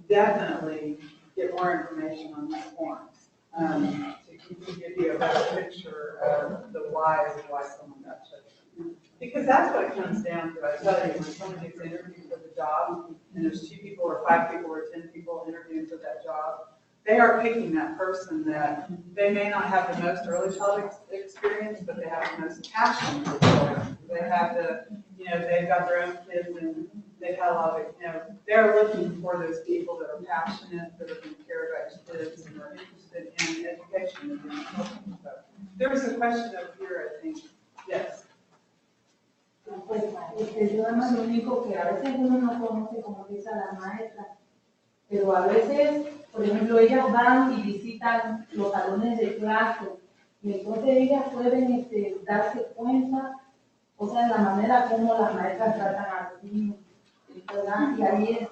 definitely get more information on these forms to give you a better picture of the whys of why someone got chosen. Because that's what it comes down to. I tell you, when someone gets interviewed for the job, and there's 2 people or 5 people or 10 people interviewing for that job, they are picking that person that they may not have the most early childhood experience, but they have the most passion for children. They have they've got their own kids and they've had a lot of, they're looking for those people that are passionate, that are going to care about kids and are interested in education and in children. So there was a question over here, I think. Yes. Pues, yo nada más lo único que a veces uno no conoce, como dice la maestra, pero a veces, por ejemplo, ellas van y visitan los salones de clase y entonces ellas pueden darse cuenta, o sea, de la manera como las maestras tratan a los niños, ¿verdad? Y ahí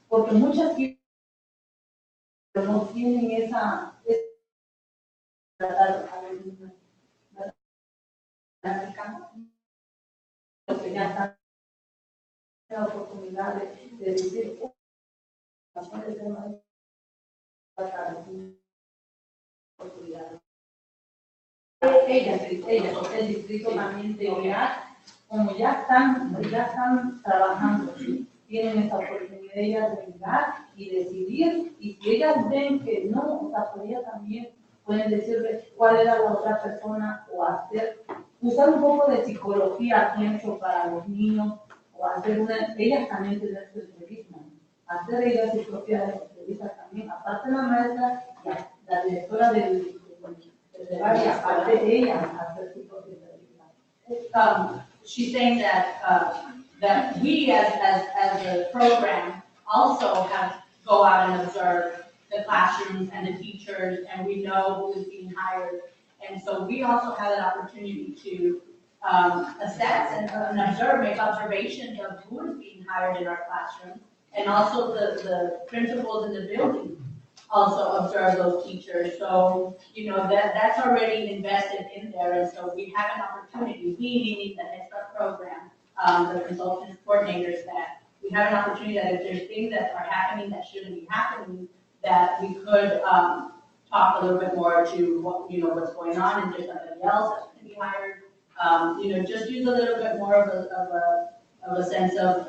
porque muchas no tienen esa tratar a los niños, ¿verdad? Que ya están la oportunidad de decir, ellas, el distrito también deberá, como ya están trabajando, ¿sí? Tienen esa oportunidad ellas de llegar y decidir, y si ellas ven que no, o sea, pues ellas también pueden decirle cuál era la otra persona o usar un poco de psicología, pienso, para los niños, o hacer ellas también tener su entrevista, hacer ellas sus propias entrevistas también, aparte de la maestra, la directora de varias partes, ella hace tipo de entrevistas. She's saying that we as a program also have go out and observe the classrooms and the teachers, and we know who is being hired. And so we also have an opportunity to assess and observe, make observations of who is being hired in our classroom. And also the principals in the building also observe those teachers. So, that's already invested in there. And so we have an opportunity, we meaning the Head Start program, the consultants, coordinators, that we have an opportunity that if there's things that are happening that shouldn't be happening, that we could talk a little bit more to what's going on, and there's somebody else that can be hired. Just use a little bit more of a sense of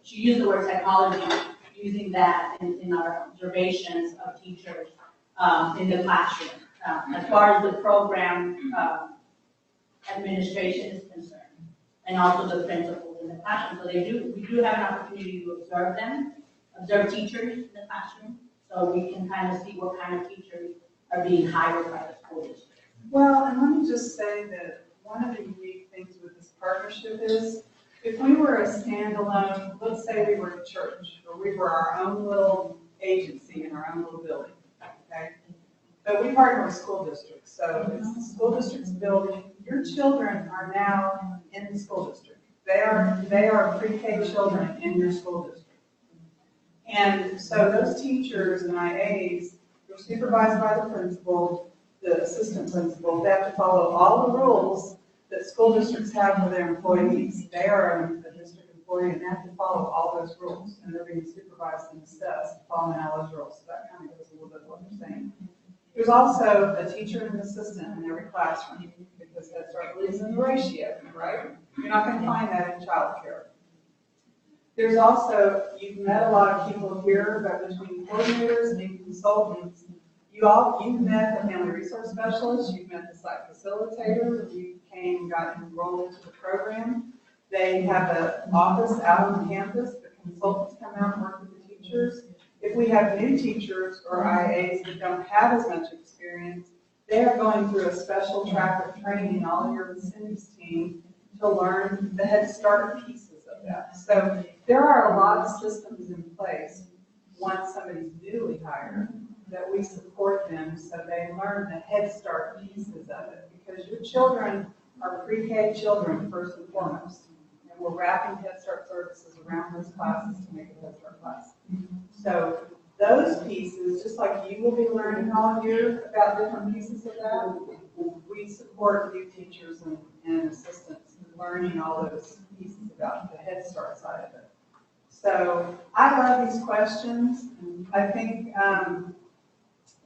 she used the word psychology, using that in our observations of teachers in the classroom. As far as the program administration is concerned, and also the principals in the classroom. So we do have an opportunity to observe them, observe teachers in the classroom, so we can kind of see what kind of teachers are being hired by the school district. Well, and let me just say that one of the unique things with this partnership is, if we were a standalone, let's say we were a church, or we were our own little agency in our own little building, okay? But we partner with school districts, so it's the school district's building. Your children are now in the school district. They are pre-K children in your school district. And so those teachers and IAs, they're supervised by the principal, the assistant principal. They have to follow all the rules that school districts have for their employees. They are a district employee and they have to follow all those rules. And they're being supervised and assessed following all those rules. So that kind of goes a little bit what you're saying. There's also a teacher and an assistant in every classroom, because Head Start believes in the ratio, right? You're not going to find that in childcare. There's also, you've met a lot of people here, but between coordinators and consultants, you've met the family resource specialist, you've met the site facilitator, you got enrolled into the program. They have an office out on campus. The consultants come out and work with the teachers. If we have new teachers or IAs that don't have as much experience, they are going through a special track of training, all of your Cindy's team, to learn the Head Start pieces of that. So there are a lot of systems in place once somebody's newly hired that we support them so they learn the Head Start pieces of it. Because your children are pre-K children first and foremost. And we're wrapping Head Start services around those classes to make a Head Start class. So those pieces, just like you will be learning all year about different pieces of that, we support new teachers and assistants in learning all those pieces about the Head Start side of it. So I love these questions. I think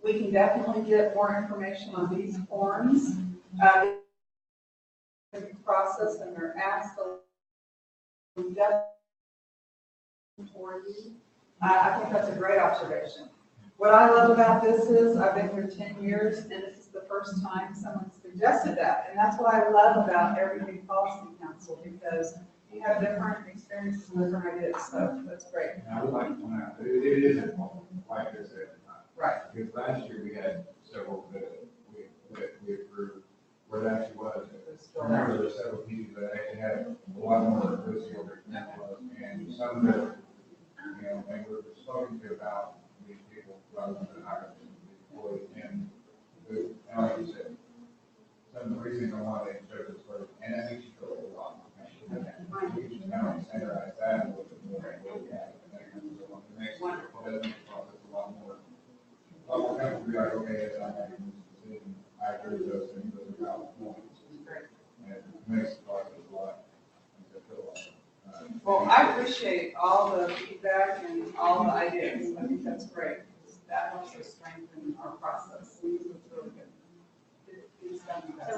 we can definitely get more information on these forms. The process and they're asked for you. I think that's a great observation. What I love about this is I've been here 10 years and this is the first time someone suggested that. And that's what I love about Everything Policy Council, because you have different experiences and different ideas. So that's great. And I would like to point out, it isn't like I said. Right. Because last year we had several that we approved where it actually was. Remember, there were several pieces that actually had a lot more physical than that was. And some that, and we were spoken to about these people rather than hiring employees. And like you said, some of the reasons I wanted to show this first, and that makes you feel a lot more. We can kind of standardize that a little bit more and what we have. And then the next year, it does make the process a lot more. Well, we're going to be like, okay, it's not making this decision. I agree with those things, those are valid points. And it makes the process a lot. Well, I appreciate all the feedback and all the ideas. I think that's great. That helps us strengthen our process. It's really good. So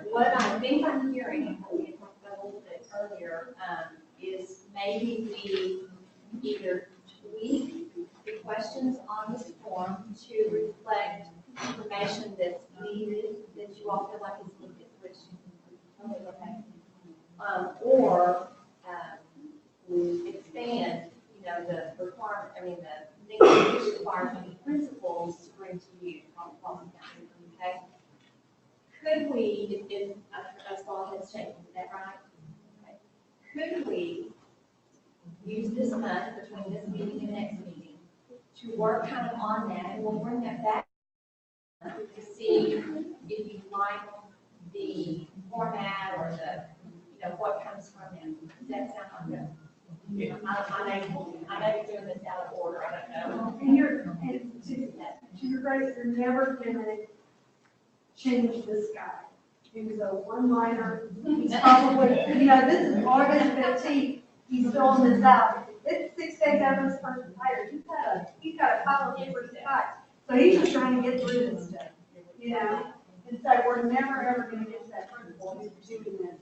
what I think I'm hearing, and we talked about a little bit earlier, is maybe we either tweak the questions on this form to reflect information that's needed, that you all feel like is needed, which, okay. Or we expand, the requirement, things that we require from the principals to bring to you from Fulton County, okay? Could we, if, as Paul has stated, is that right? Okay. Could we use this month between this meeting and next meeting to work kind of on that, and we'll bring that back to see if you like the format or the, you know, what comes from it. Does that sound like good? I may be doing this out of order, I don't know. And to your credit, you're never gonna change this guy. He was a one-liner, he's probably, you know, this is August 15th, he's filling this out. It's 6 days after this person's hired, he's got a pile of papers to type. So he's just trying to get through this stuff, you know? And so we're never, ever gonna get to that principle who's doing this.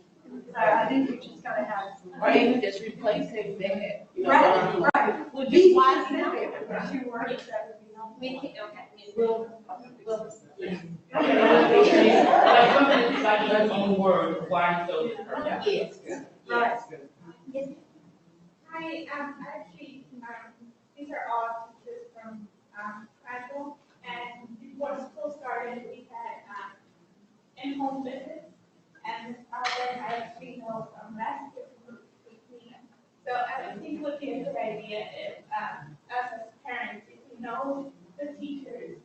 So I think we just gotta have. Or even just replace it, then it, you know. Right. Would you like Two to? words, that would be helpful. We can, okay, We'll, yeah. Like something like your own word, why so this person. Yes. Right. Yes. Hi, actually, these are all teachers from, Crystal, and before school started, we had, in-home visits, and, then I actually know, last year with me. So I think would be a good idea if, us as parents, if we know the teachers,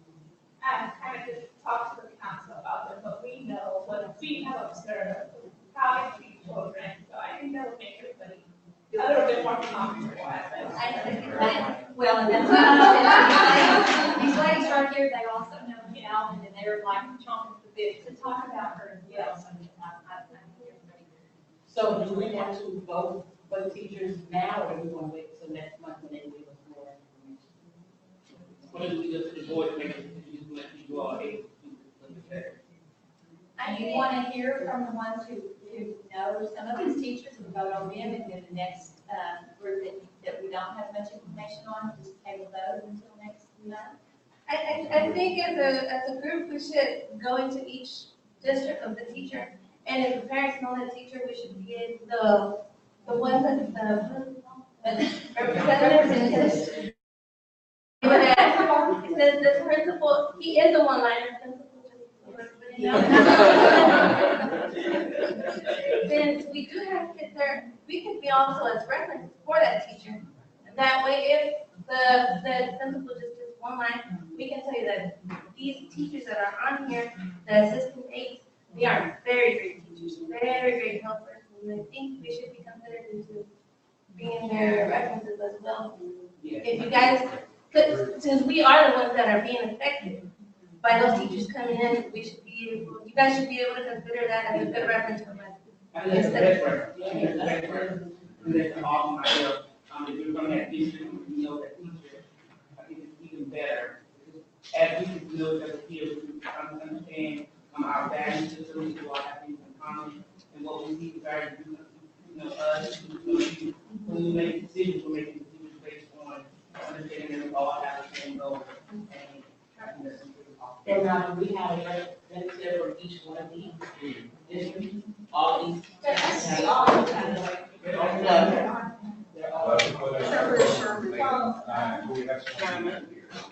kind of just talk to the council about them, but we know what we have observed, how they treat children, so I think that would make everybody a little bit more comfortable. Well, and that's what these ladies right here, they also know Calvin, and they're like chomping at the bit to talk about her as well. So I think everybody. so do we want to vote for the teachers now, or do we want to wait till next month when they give us more information? What if we just, the board make a decision, let you all able to do this? You want to hear from the ones who know some of these teachers and vote on them, and then the next group that we don't have much information on, just table those until next month? I think as a group, we should go into each district of the teacher, and if the parents know the teacher, we should get the ones that, the representatives in the district. The principal, he is a one-liner principal, just, you know. Then we do have to get there, we could be also as reference for that teacher. That way, if the principal just does one line, we can tell you that these teachers that are on here, the assistant aides, they are very great teachers, very great helpers, and I think we should be considered into being their references as well. If you guys, since we are the ones that are being affected by those teachers coming in, we should be able, you guys should be able to consider that as a good reference for us. I think that's the best reference. I think that's the best reference. And that's an awesome idea. If we're gonna have teachers, we know that teacher, I think it's even better. As we can know that we're here, we can understand, our value system, we all have things in common, and what we see is very, us, you, when we make decisions, we're making decisions based on understanding that we all have the same goal. And I think that's really awesome. And we have a representative for each one of these districts, all these. They all kind of like. They're all.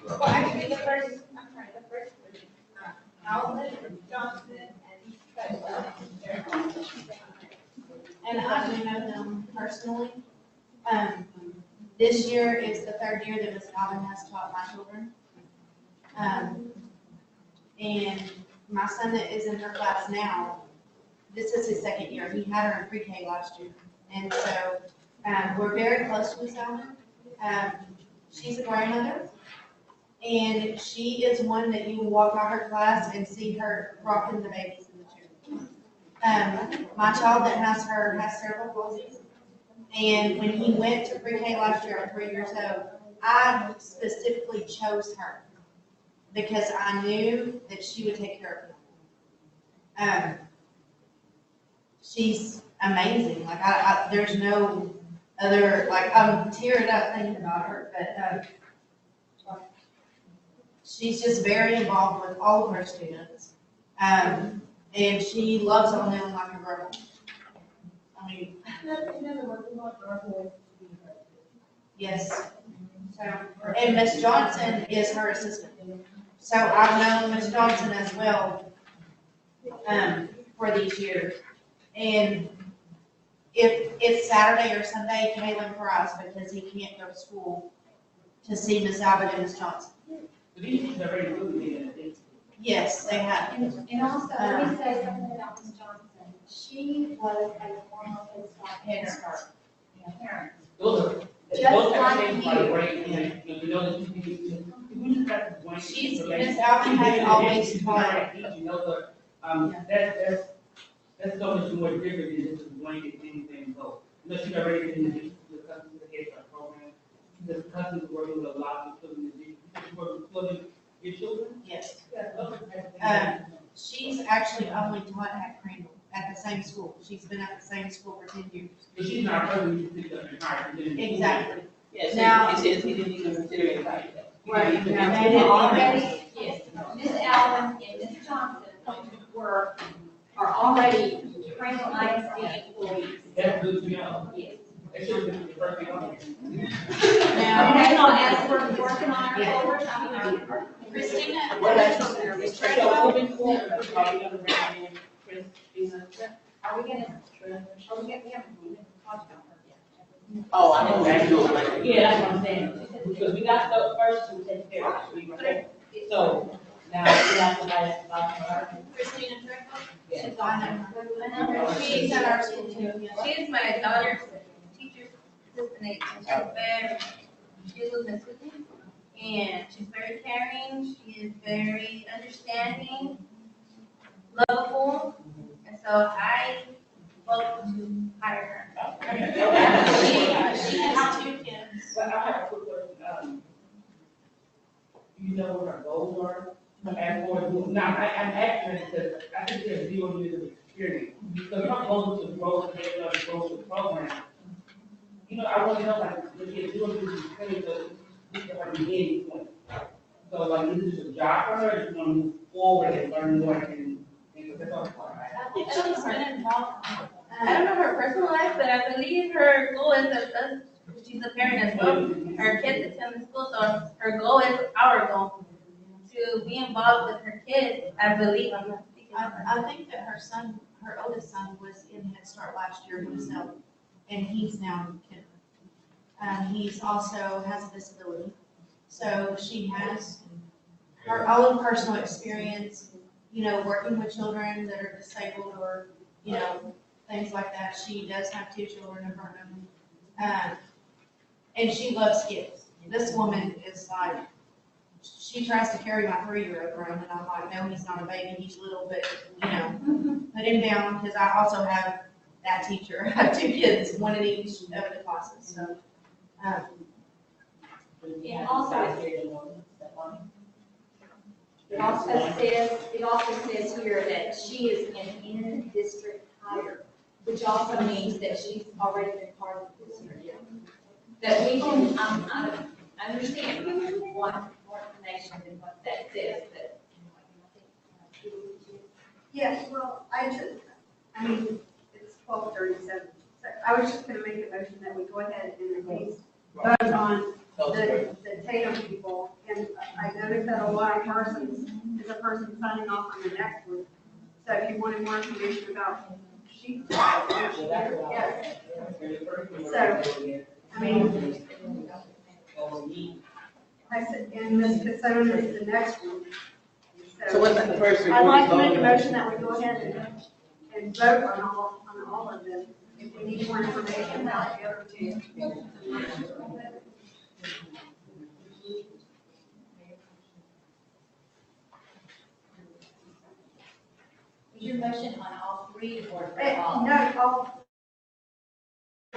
Well, actually, the first, Alvin, Johnson, and Cutler. And I do know them personally. This year is the third year that Ms. Alvin has taught my children. And my son that is in her class now, this is his second year. He had her in pre-K last year. And so, we're very close to Ms. Alvin. She's a grandmother. And she is one that you will walk by her class and see her rocking the babies in the chair. My child that has her has cerebral palsy. And when he went to pre-K last year at 3 years old, I specifically chose her because I knew that she would take care of him. She's amazing. Like there's no other, like I'm tearing up thinking about her, but she's just very involved with all of her students. And she loves on them like a girl. I mean, yes. So, and Miss Johnson is her assistant. So I've known Miss Johnson as well, for these years. And if it's Saturday or Sunday, Caleb cries because he can't go to school to see Miss Abbott and Miss Johnson. But these teachers are very good, they. Yes, they have. And also, let me say something about Ms. Johnson. She was a former Head Start. parent. Those are, Just those like type of things are you. great, and you know, that we just have to blank. She's, information. Miss Alvin has always She's taught. not teaching, those are, that's so much more different than just a blanket anything, so. You know, she's already been the customers of the Head Start program, the customers working with a lot of children, she's working with children, your children? Yes. Yeah, those are the type of things. She's actually only taught at Crandall, at the same school. She's been at the same school for 10 years. But she's not person you pick up and hire. Exactly. Yes, Now- it says he didn't even consider anybody. Right, He now, didn't they even- already, yes, Ms. Allen and Ms. Johnson are already Crandall ISD employees. That's good to know. Yes. That should have been the first thing on there. And that's all as we're working on our Yeah. overtime. Christina, What else? So moving forward, are we gonna recommend Christina? Are we gonna, we haven't even talked about her yet. Oh, I know what you're doing. Yeah, that's what I'm saying, because we got the first two taken care of, so now we have to like her. Christina Trejo. Yeah. She's on there. She's at our school too. She's my daughter's teacher's assistant, and she's with Miss Whitney, and she's very caring, she is very understanding, lovable, and so I vote to hire her. She has 2 kids. But I have a quick question, do you know what our goals are? And for, now, I'm asking it because I think there's 0 years of experience. So if I'm going to grow, to grow the program, you know, I want to know, like, if you're 0 years of experience, so this is her beginning point. So like, is this a job for her, or just want to move forward and learn more and that's all? I think she's been involved. I don't know her personal life, but I believe her goal is that, she's a parent as well, her kids attend the school, so her goal is our goal, to be involved with her kids, I believe. I think that her son, her oldest son was in Head Start last year himself, and he's now in kindergarten. He's also has a disability, so she has her own personal experience, you know, working with children that are disabled or, you know, things like that. She does have 2 children of her own. And she loves kids. This woman is like, she tries to carry my 3-year-old around, and I'm like, no, he's not a baby, he's little, but, you know, put him down, because I also have that teacher. I have 2 kids, one in each of the classes, so. It also says here that she is an in-district hire, which also means that she's already been part of the district. That we can, I understand, we want more information than what that says, but. Yes, well, I mean, it's 12:37, so I was just gonna make a motion that we go ahead and at least vote on the Tatum people. And I noticed that Alana Parsons is a person signing off on the next one. So if you wanted more information about sheep. Yes. So, I mean, I said, and Ms. Casone is the next one. So what's the first? I'd like to make a motion that we go ahead and vote on all of them. If we need more information about the other 2. Is your motion on all 3 or for No, all?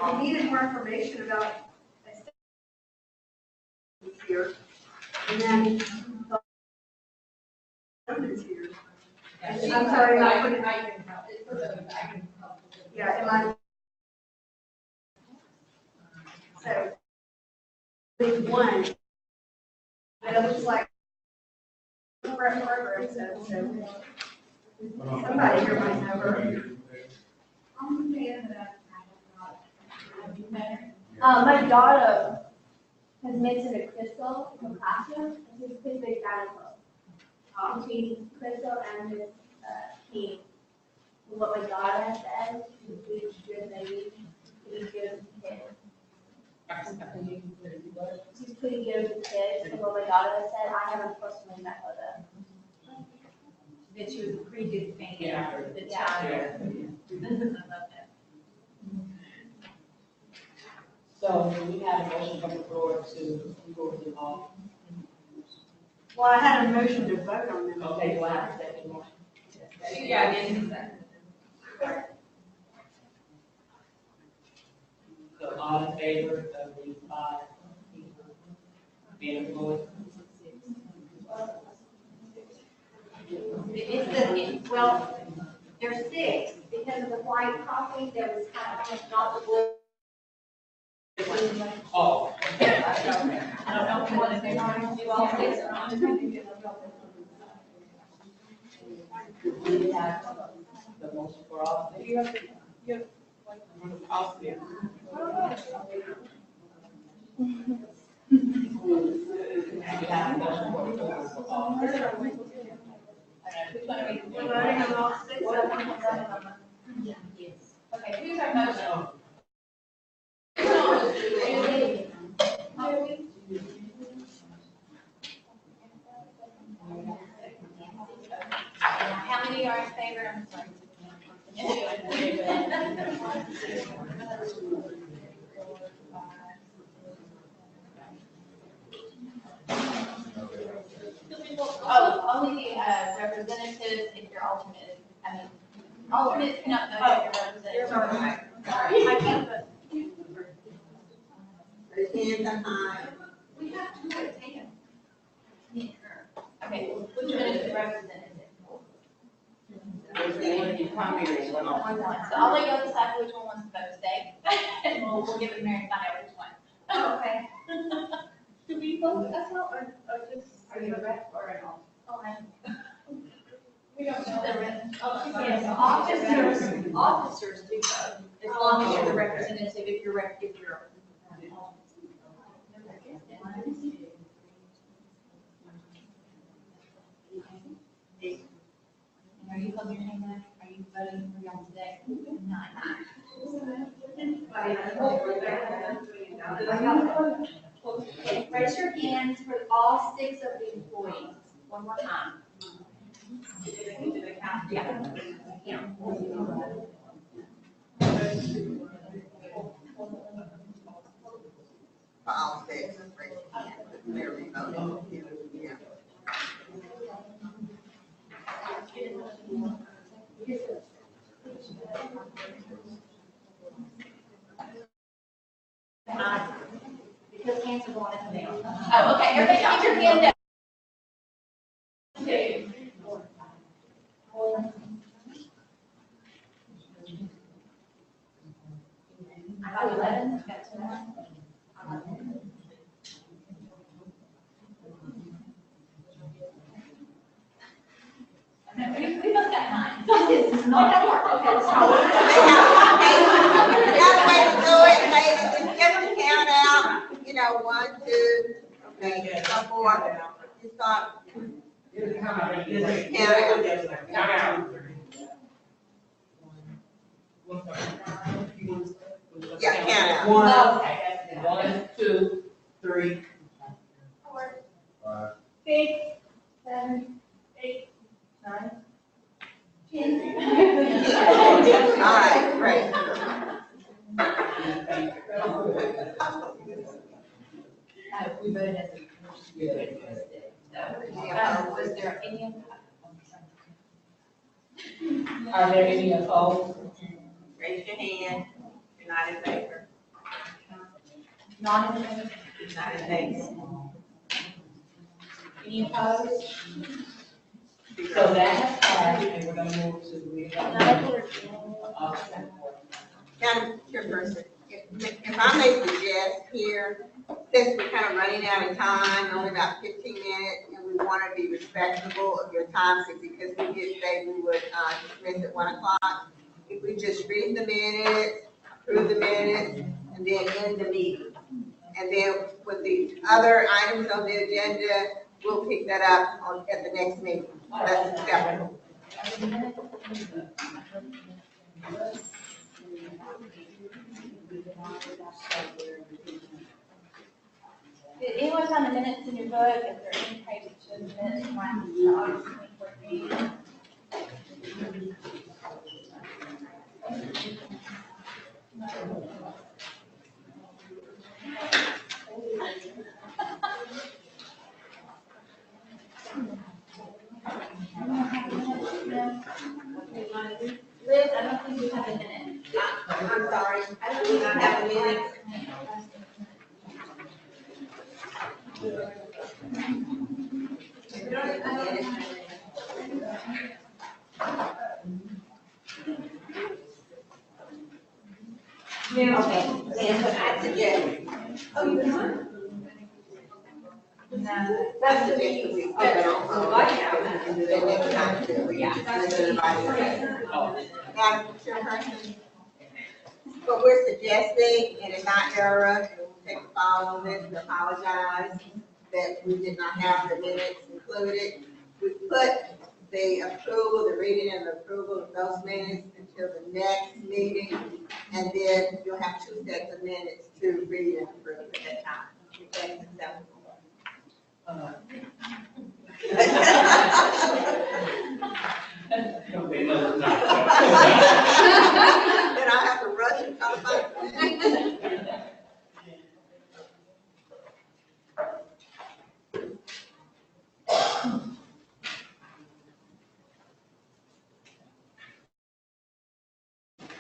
I needed more information about here, and then the ordinance here. I'm sorry, I put it, yeah, and I. So, big one, but it looks like program says, so somebody here might know her. My daughter, has mentioned a Crystal in the classroom, and she's a pretty big fan of her. Between Crystal and Miss King, what my daughter said, she's a pretty good lady, pretty good with kids. She's pretty good with kids, and what my daughter said, I haven't personally met her though. That she was a pretty good fan. Yeah. The child. I love that. So we had a motion from the floor to go to law. Well, I had a motion to vote on them. Okay, do I have a second motion? Yeah, again, So all in favor of these 5 people being employed? Well, there's 6, because of the white coffee, there was kind of not the blue. Oh. I don't know if you want to say, do all 6 or not. We have the motion for all 6. I'll see. We have a motion for approval for all 6. We're voting on all 6 of them. Yes. Okay, who's our motion? How many are in favor? I'm sorry. Oh, only representatives if you're alternate. I mean, alternates cannot vote if you're representative. Sorry, I can't vote. Raise your hands up high. We have 2 at 10. Okay, which one is the representative? So I'll let y'all decide which one wants to vote today, and we'll give it a minute and find out which one. Okay. Do we vote as well, or just, are you a rep or an alt? Oh, we don't know. The rep. Yes, officers do vote. As long as you're the representative, if you're if you're. And are you holding your hand up? Are you voting for y'all today? 9. Okay, raise your hands for all 6 of the employees, one more time. Yeah. For all 6, raise your hand. They're remote. Yeah. Because hands are going up and down. Oh, okay, everybody keep your hand up. 2. I got 11, got 2 more. Okay, we both got 9. This is not that hard. Okay, let's try Another way to do it, maybe just get them count out, 1, 2, okay, 4. You start. Yeah, count out. Okay, 1, 2, 3. 4, 5. 6, 7, 8, 9, 10. All right, great. We voted as a. Was there any? Are there any opposed? Raise your hand. You're not in favor. Not in favor? Not in favor. Any opposed? So that has passed, and we're gonna move to Madam Chairperson, if I may suggest here, since we're kind of running out of time, only about 15 minutes, and we want to be respectful of your time, because we did say we would dismiss at 1 o'clock. If we just read the minutes, approve the minutes, and then end the meeting. And then with the other items on the agenda, we'll pick that up at the next meeting. That's separate. Did anyone find the minutes in your book? Is there any page that shows the minutes from August 2014? Liz, I don't think you have the minutes. I'm sorry, I do not have the minutes. Then what I suggest. Oh, you can. No. That's the next week. Okay. The next time that we. Madam Chairperson. What we're suggesting, and it's not error, and we'll take the fall on this and apologize that we did not have the minutes included. We put the approval, the reading and the approval of those minutes until the next meeting, and then you'll have 2 sets of minutes to read and approve at that time. If that's acceptable. Okay, no, it's not. Then I'll have to rush and come back.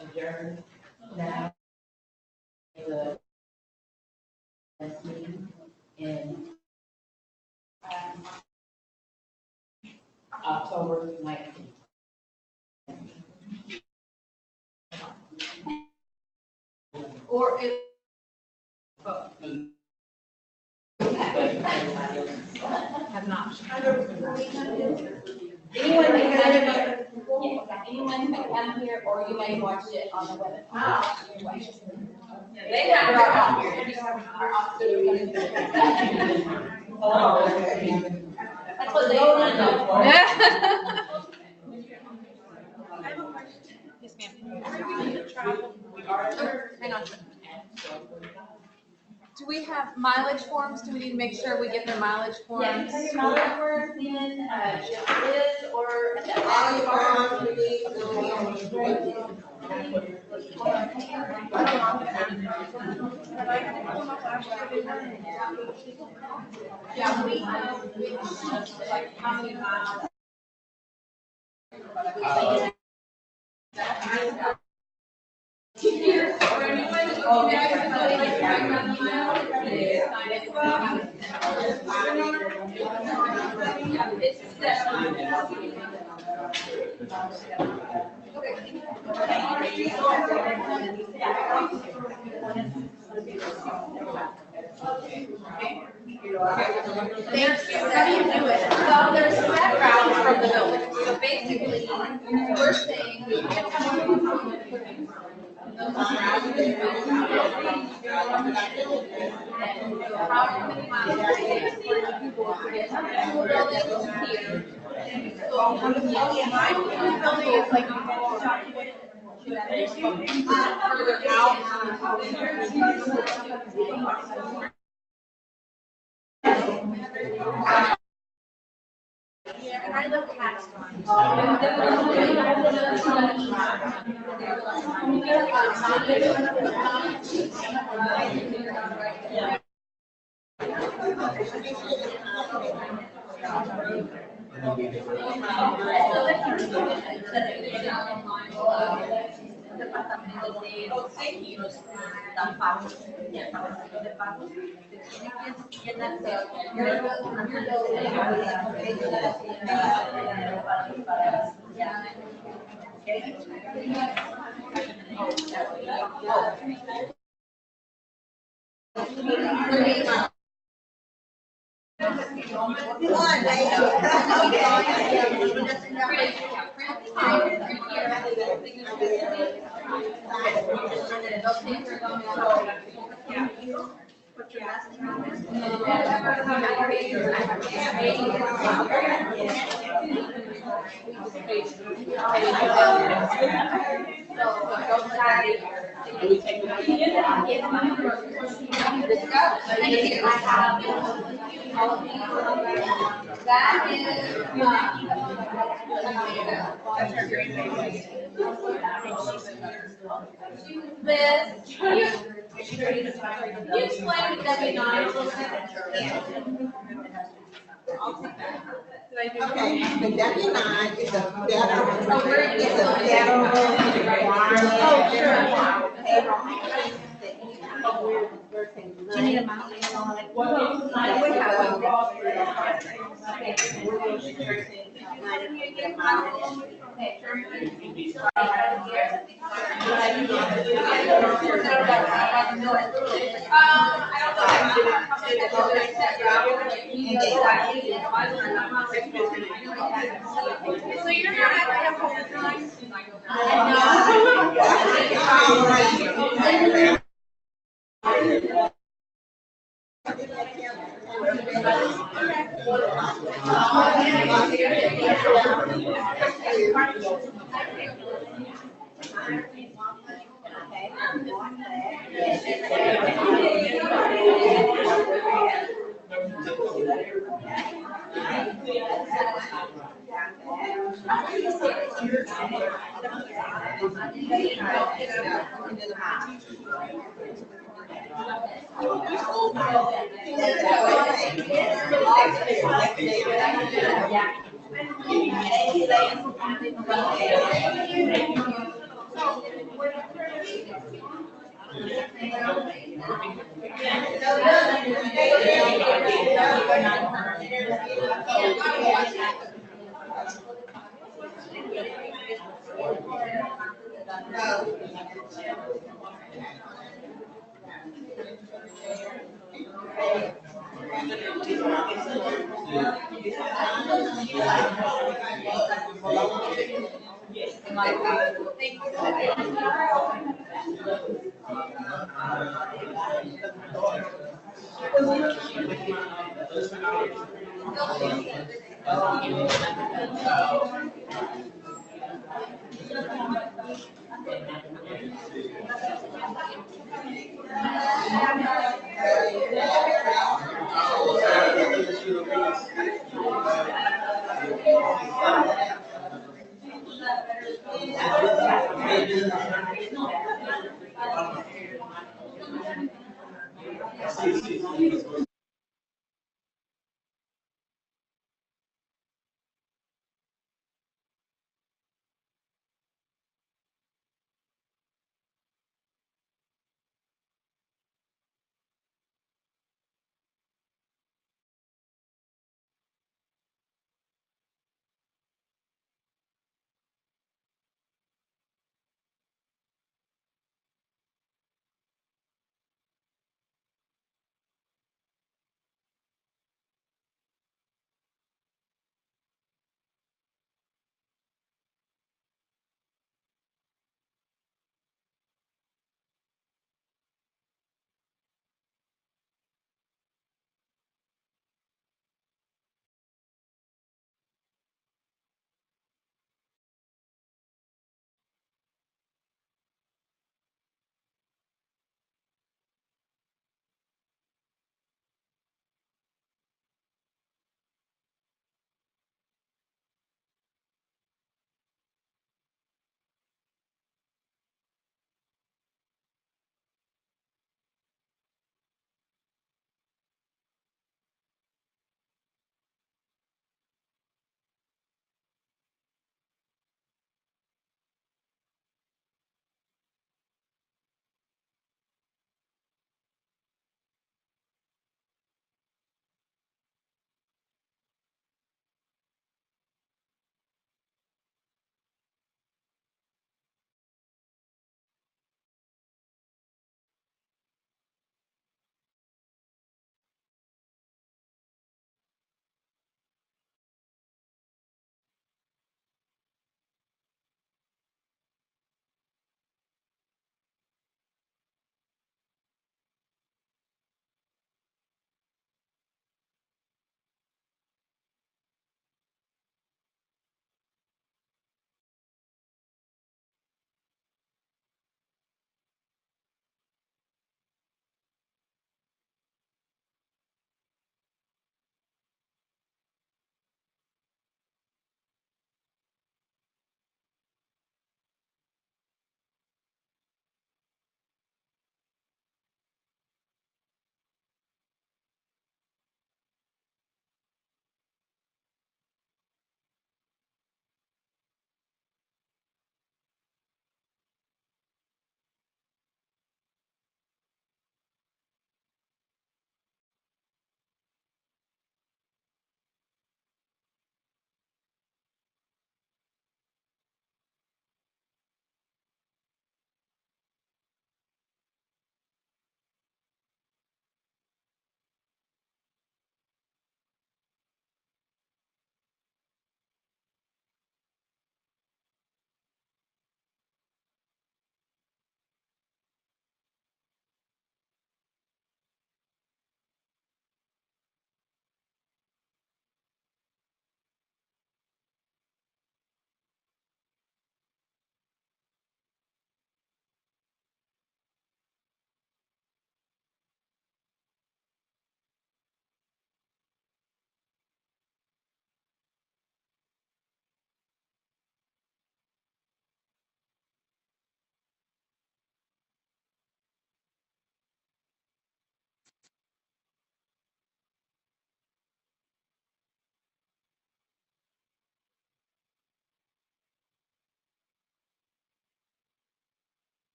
Adjourn now. The next meeting in October 19th. Or if. Have not. Anyone can come here, yes, anyone can come here, or you may watch it on the web. They have their own. Our officers. That's what they want to know. I have a question. Yes, ma'am. Are we going to travel? Hang on. Do we have mileage forms? Do we need to make sure we get their mileage forms? Yeah, take your mileage forms in, just Liz or. All your forms we need to go in. Yeah, we know, like, how many miles. Thank you. How do you do it? So there's set routes from the building. So basically, we're saying we can have. However many miles it takes to get from the building here. So my building is like further out. Yeah, and I live past one. Departamento de los pagos, departamento de pagos, What's your last name? That is, Liz, can you explain the W-9 a little bit? Okay, the W-9 is a federal, Oh, we're in it's a federal requirement. Oh, sure. Payroll that we're working. Do you need a mouse? So you're not at the drawings?